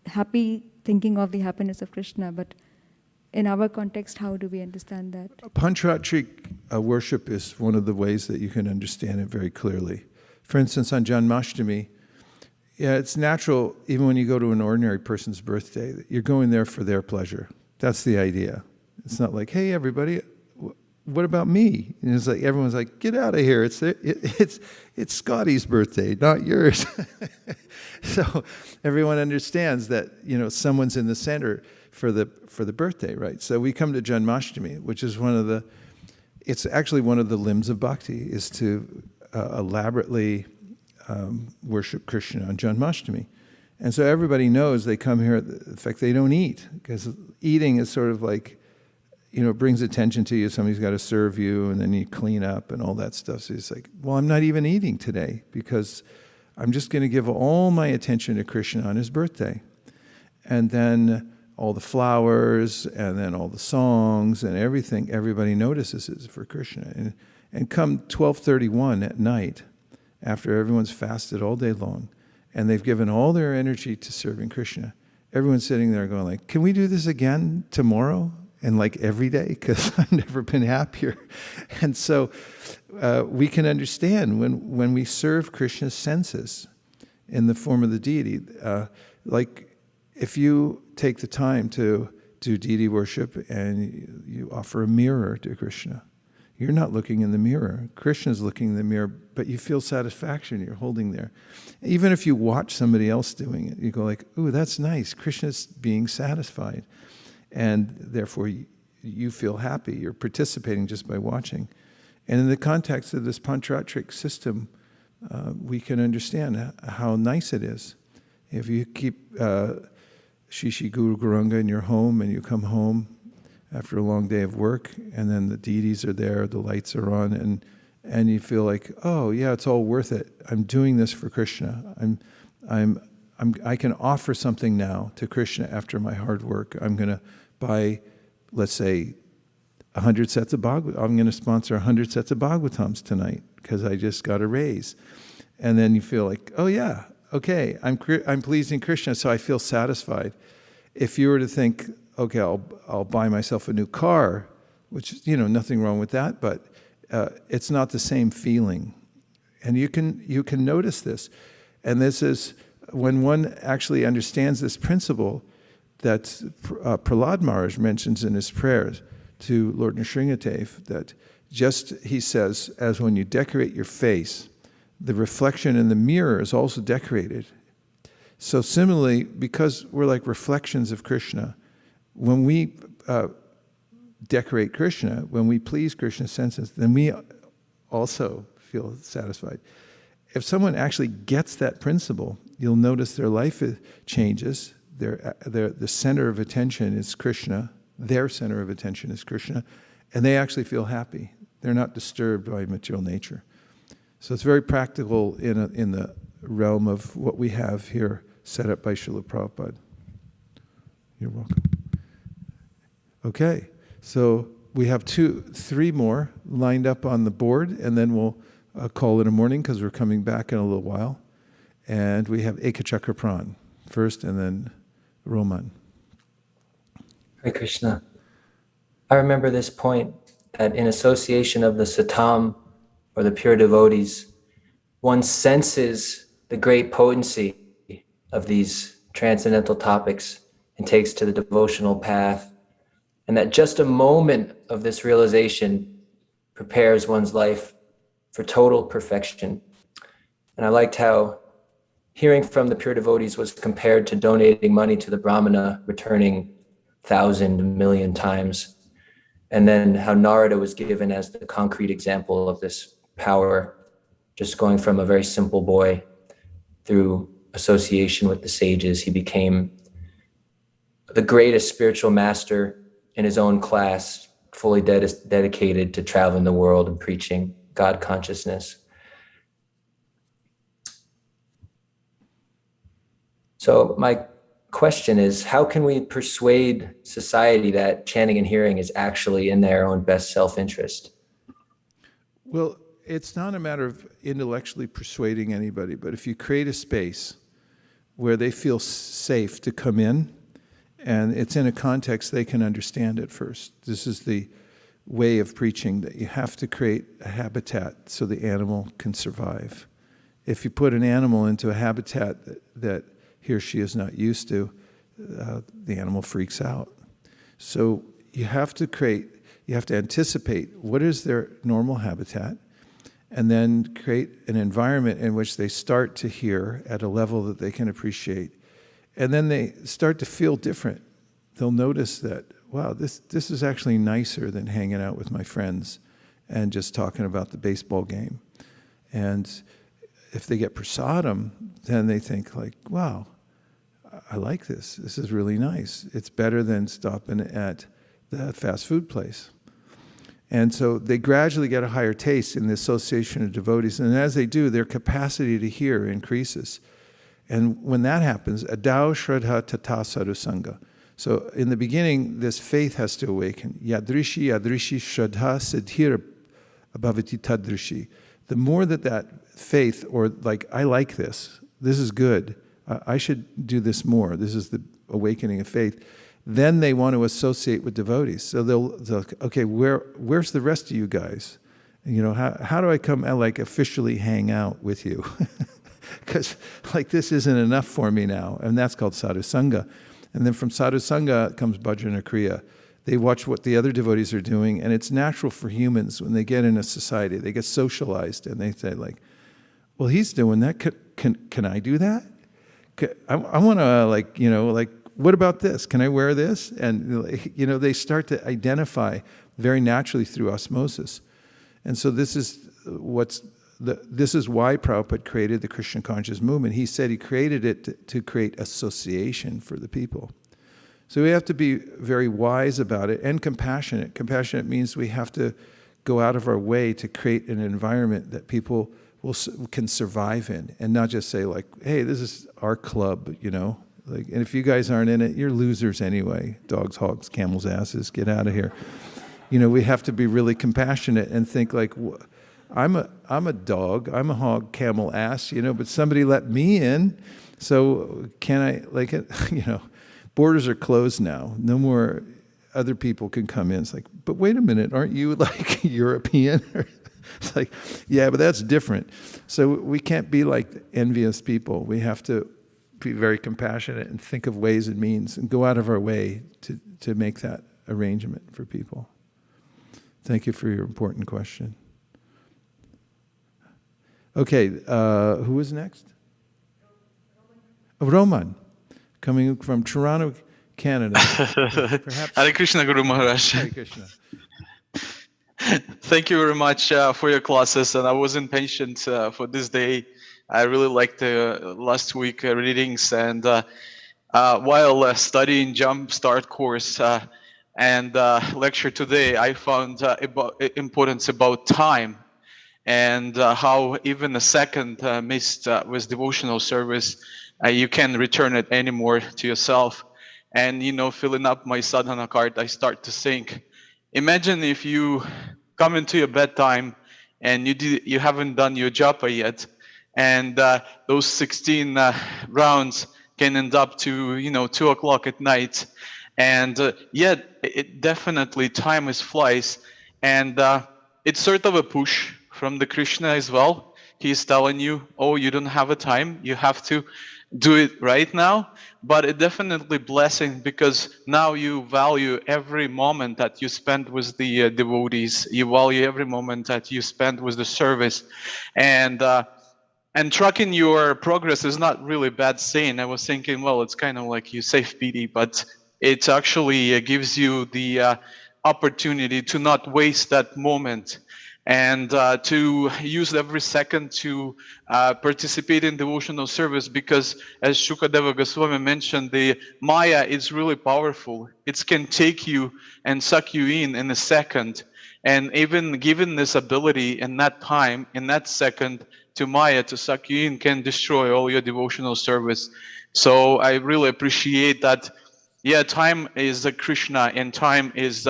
happy thinking of the happiness of Krishna, but in our context, how do we understand that? Pancharatric worship is one of the ways that you can understand it very clearly. For instance, on Janmashtami, yeah, it's natural, even when you go to an ordinary person's birthday, that you're going there for their pleasure. That's the idea. It's not like, hey, everybody, what about me? And it's like everyone's like, get out of here. It's Scotty's birthday, not yours. So everyone understands that, you know, someone's in the center for the birthday, right? So we come to Janmashtami, which is it's actually one of the limbs of bhakti, is to elaborately worship Krishna on Janmashtami. And so everybody knows they come here, in fact, they don't eat, because eating is sort of like, you know, it brings attention to you. Somebody's got to serve you, and then you clean up and all that stuff. So it's like, well, I'm not even eating today because I'm just going to give all my attention to Krishna on his birthday. And then all the flowers, and then all the songs and everything, everybody notices is for Krishna. And come 12:31 at night, after everyone's fasted all day long, and they've given all their energy to serving Krishna, everyone's sitting there going like, can we do this again tomorrow? And like every day, because I've never been happier. And so we can understand when we serve Krishna's senses in the form of the deity, like if you take the time to do deity worship and you offer a mirror to Krishna, you're not looking in the mirror. Krishna's looking in the mirror, but you feel satisfaction you're holding there. Even if you watch somebody else doing it, you go like, ooh, that's nice. Krishna's being satisfied. And therefore, you feel happy. You're participating just by watching. And in the context of this Pancharatric system, we can understand how nice it is. If you keep Shishi Guru Guranga in your home, and you come home after a long day of work, and then the deities are there, the lights are on, and you feel like, oh yeah, it's all worth it. I'm doing this for Krishna. I can offer something now to Krishna after my hard work. I'm going to buy, let's say, 100 sets of Bhagavatam. I'm going to sponsor 100 sets of Bhagavatams tonight because I just got a raise. And then you feel like, oh yeah, okay, I'm pleasing Krishna, so I feel satisfied. If you were to think, okay, I'll buy myself a new car, which, you know, nothing wrong with that, but it's not the same feeling. And you can notice this. And this is when one actually understands this principle that Prahlad Maharaj mentions in his prayers to Lord Nrsingadev, that he says, as when you decorate your face, the reflection in the mirror is also decorated. So similarly, because we're like reflections of Krishna, when we decorate Krishna, when we please Krishna's senses, then we also feel satisfied. If someone actually gets that principle, you'll notice their life changes. The center of attention is Krishna. Their center of attention is Krishna. And they actually feel happy. They're not disturbed by material nature. So it's very practical in the realm of what we have here set up by Srila Prabhupada. You're welcome. Okay, so we have 3 more lined up on the board, and then we'll call it a morning because we're coming back in a little while. And we have Ekachakra Pran first, and then Roman. Hare Krishna. I remember this point that in association of the Satam, or the pure devotees, one senses the great potency of these transcendental topics and takes to the devotional path. And that just a moment of this realization prepares one's life for total perfection. And I liked how hearing from the pure devotees was compared to donating money to the Brahmana, returning 1,000 million times. And then how Narada was given as the concrete example of this power, just going from a very simple boy through association with the sages. He became the greatest spiritual master in his own class, fully dedicated to traveling the world and preaching God consciousness. So my question is, how can we persuade society that chanting and hearing is actually in their own best self-interest? Well, it's not a matter of intellectually persuading anybody, but if you create a space where they feel safe to come in, and it's in a context they can understand it first. This is the way of preaching, that you have to create a habitat so the animal can survive. If you put an animal into a habitat that he or she is not used to, the animal freaks out. So you have to anticipate what is their normal habitat, and then create an environment in which they start to hear at a level that they can appreciate. And then they start to feel different. They'll notice that, wow, this is actually nicer than hanging out with my friends and just talking about the baseball game. And if they get prasadam, then they think like, wow, I like this. This is really nice. It's better than stopping at the fast food place. And so they gradually get a higher taste in the association of devotees. And as they do, their capacity to hear increases. And when that happens, adao shraddha tata sadhusanga. So in the beginning, this faith has to awaken. Yadrishi shraddha siddhir abhavati tadrishi. The more that faith, or like, I like this is good, I should do this more, this is the awakening of faith, then they want to associate with devotees. So they'll okay, where's the rest of you guys? And, how do I come like officially hang out with you? Because like this isn't enough for me now. And that's called sadhusanga. And then from sadhusanga comes bhajana kriya. They watch what the other devotees are doing, and it's natural for humans when they get in a society, they get socialized, and they say like, well, he's doing that, can I do that? I want to what about this? Can I wear this? And they start to identify very naturally through osmosis. And so this is why Prabhupada created the Krishna conscious movement. He said he created it to create association for the people. So we have to be very wise about it and compassionate. Compassionate means we have to go out of our way to create an environment that people can survive in, and not just say like, hey, this is our club, and if you guys aren't in it, you're losers anyway. Dogs, hogs, camels' asses, get out of here. We have to be really compassionate and think like, I'm a dog, I'm a hog, camel ass, but somebody let me in, so can I, borders are closed now, no more other people can come in. It's like, but wait a minute, aren't you like European? It's like, yeah, but that's different. So we can't be like envious people. We have to be very compassionate and think of ways and means and go out of our way to make that arrangement for people. Thank you for your important question. Okay, who is next? Roman, coming from Toronto, Canada. Perhaps. Hare Krishna, Guru Maharaj. Hare Krishna. Thank you very much for your classes, and I was impatient for this day. I really liked the last week readings, and while studying Jumpstart course and lecture today, I found importance about time, and how even a second missed with devotional service, you can return it anymore to yourself. And filling up my sadhana card, I start to think, imagine if you come into your bedtime and you haven't done your japa yet, and those 16 rounds can end up to 2 o'clock at night, and yet it definitely time flies, and it's sort of a push from the Krishna as well. He's telling you, oh, you don't have a time, you have to do it right now. But it definitely blessing, because now you value every moment that you spend with the devotees. You value every moment that you spend with the service, and tracking your progress is not really a bad thing. I was thinking, well, it's kind of like you save pity, but it actually gives you the opportunity to not waste that moment, and to use every second to participate in devotional service, because as Shukadeva Goswami mentioned, the Maya is really powerful. It can take you and suck you in a second, and even given this ability in that time, in that second, to Maya to suck you in, can destroy all your devotional service. So I really appreciate that. Yeah, time is a Krishna, and time is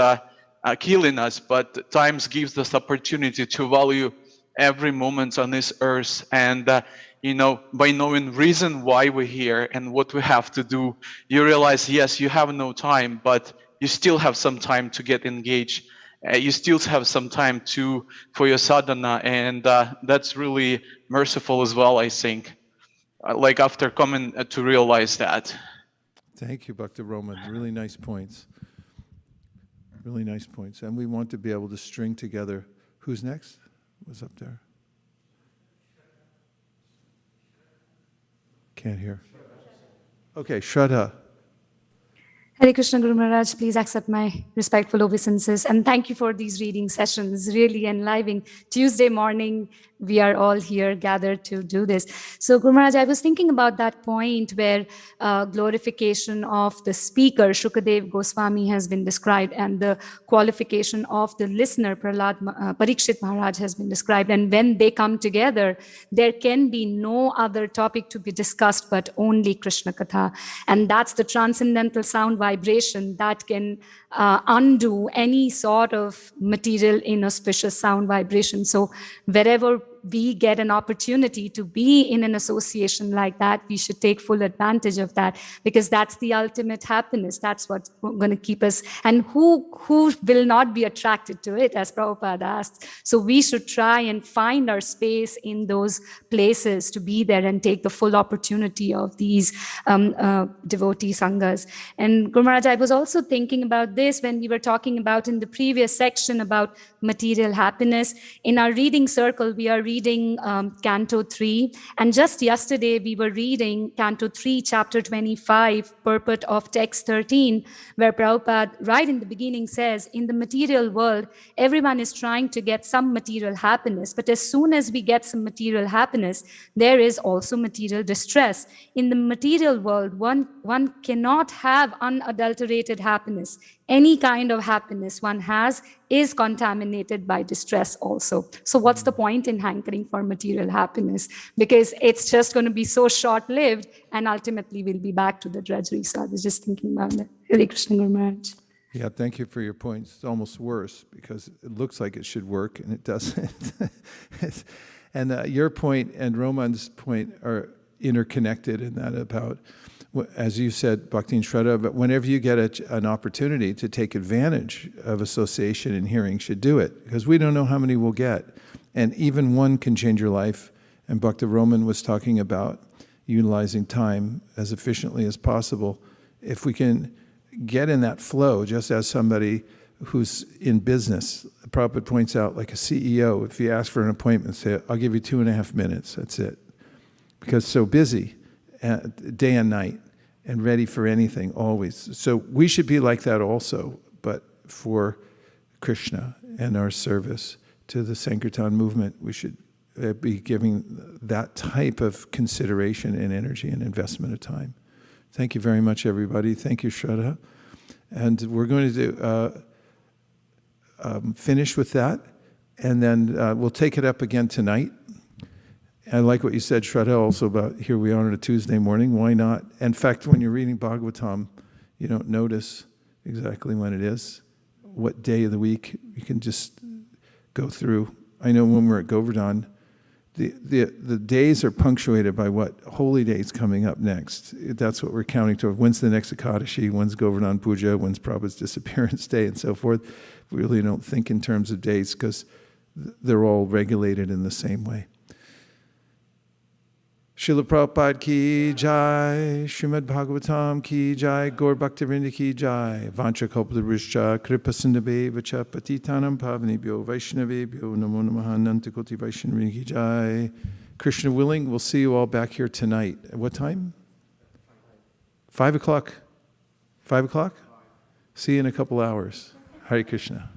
killing us, but times gives us opportunity to value every moment on this earth. And by knowing reason why we're here and what we have to do, you realize, yes, you have no time, but you still have some time to get engaged. You still have some time for your sadhana, and that's really merciful as well, I think. Like after coming to realize that. Thank you, Bhakti Roman. Really nice points. Really nice points. And we want to be able to string together. Who's next? Was up there? Can't hear. Okay, Shraddha. Hare Krishna Guru Maharaj, please accept my respectful obeisances and thank you for these reading sessions, really enlivening. Tuesday morning, we are all here gathered to do this. So Guru Maharaj, I was thinking about that point where glorification of the speaker, Shukadev Goswami, has been described, and the qualification of the listener, Parikshit Maharaj, has been described. And when they come together, there can be no other topic to be discussed but only Krishna Katha. And that's the transcendental sound vibration that can undo any sort of material inauspicious sound vibration. So wherever we get an opportunity to be in an association like that, we should take full advantage of that, because that's the ultimate happiness. That's what's going to keep us. And who will not be attracted to it, as Prabhupada asked. So we should try and find our space in those places to be there and take the full opportunity of these devotee sanghas. And Guru Maharaj, I was also thinking about this when we were talking about in the previous section about material happiness. In our reading circle, we are reading Canto 3. And just yesterday, we were reading Canto 3, Chapter 25, Purport of Text 13, where Prabhupada, right in the beginning, says, in the material world, everyone is trying to get some material happiness. But as soon as we get some material happiness, there is also material distress. In the material world, one cannot have unadulterated happiness. Any kind of happiness one has is contaminated by distress also. So what's the point in hankering for material happiness? Because it's just going to be so short-lived, and ultimately we'll be back to the drudgery. So I was just thinking about that. Hare Krishna Guru Maharaj. Yeah, thank you for your points. It's almost worse because it looks like it should work and it doesn't. And your point and Roman's point are interconnected in that about, as you said, Bhakti and Shraddha, but whenever you get an opportunity to take advantage of association and hearing, should do it, because we don't know how many we'll get. And even one can change your life. And Bhakti Roman was talking about utilizing time as efficiently as possible. If we can get in that flow, just as somebody who's in business, Prabhupada points out, like a CEO, if you ask for an appointment, say, I'll give you 2.5 minutes, that's it. Because so busy, day and night, and ready for anything, always. So we should be like that also, but for Krishna and our service to the Sankirtan movement, we should be giving that type of consideration and energy and investment of time. Thank you very much, everybody. Thank you, Shraddha. And we're going to finish with that, and then we'll take it up again tonight. I like what you said, Shraddha, also about here we are on a Tuesday morning. Why not? In fact, when you're reading Bhagavatam, you don't notice exactly when it is, what day of the week. You can just go through. I know when we're at Govardhan, the days are punctuated by what holy days coming up next. That's what we're counting toward. When's the next Ekadashi? When's Govardhan Puja? When's Prabhupada's disappearance day, and so forth. We really don't think in terms of days because they're all regulated in the same way. Srila Prabhupada ki jai, Srimad Bhagavatam ki jai, Gaur Bhaktivinoda ki jai, Vancha Kalpataruscha, Kripa Sindhabe, Vacha Patitanam Pavanebhyo, Vaishnavebhyo, Namo Namaha Nantakoti Vaishnavi ki jai. Krishna willing, we'll see you all back here tonight. At what time? 5 o'clock. 5 o'clock? See you in a couple hours. Hare Krishna.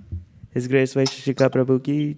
His Grace Vaisesika Prabhu ki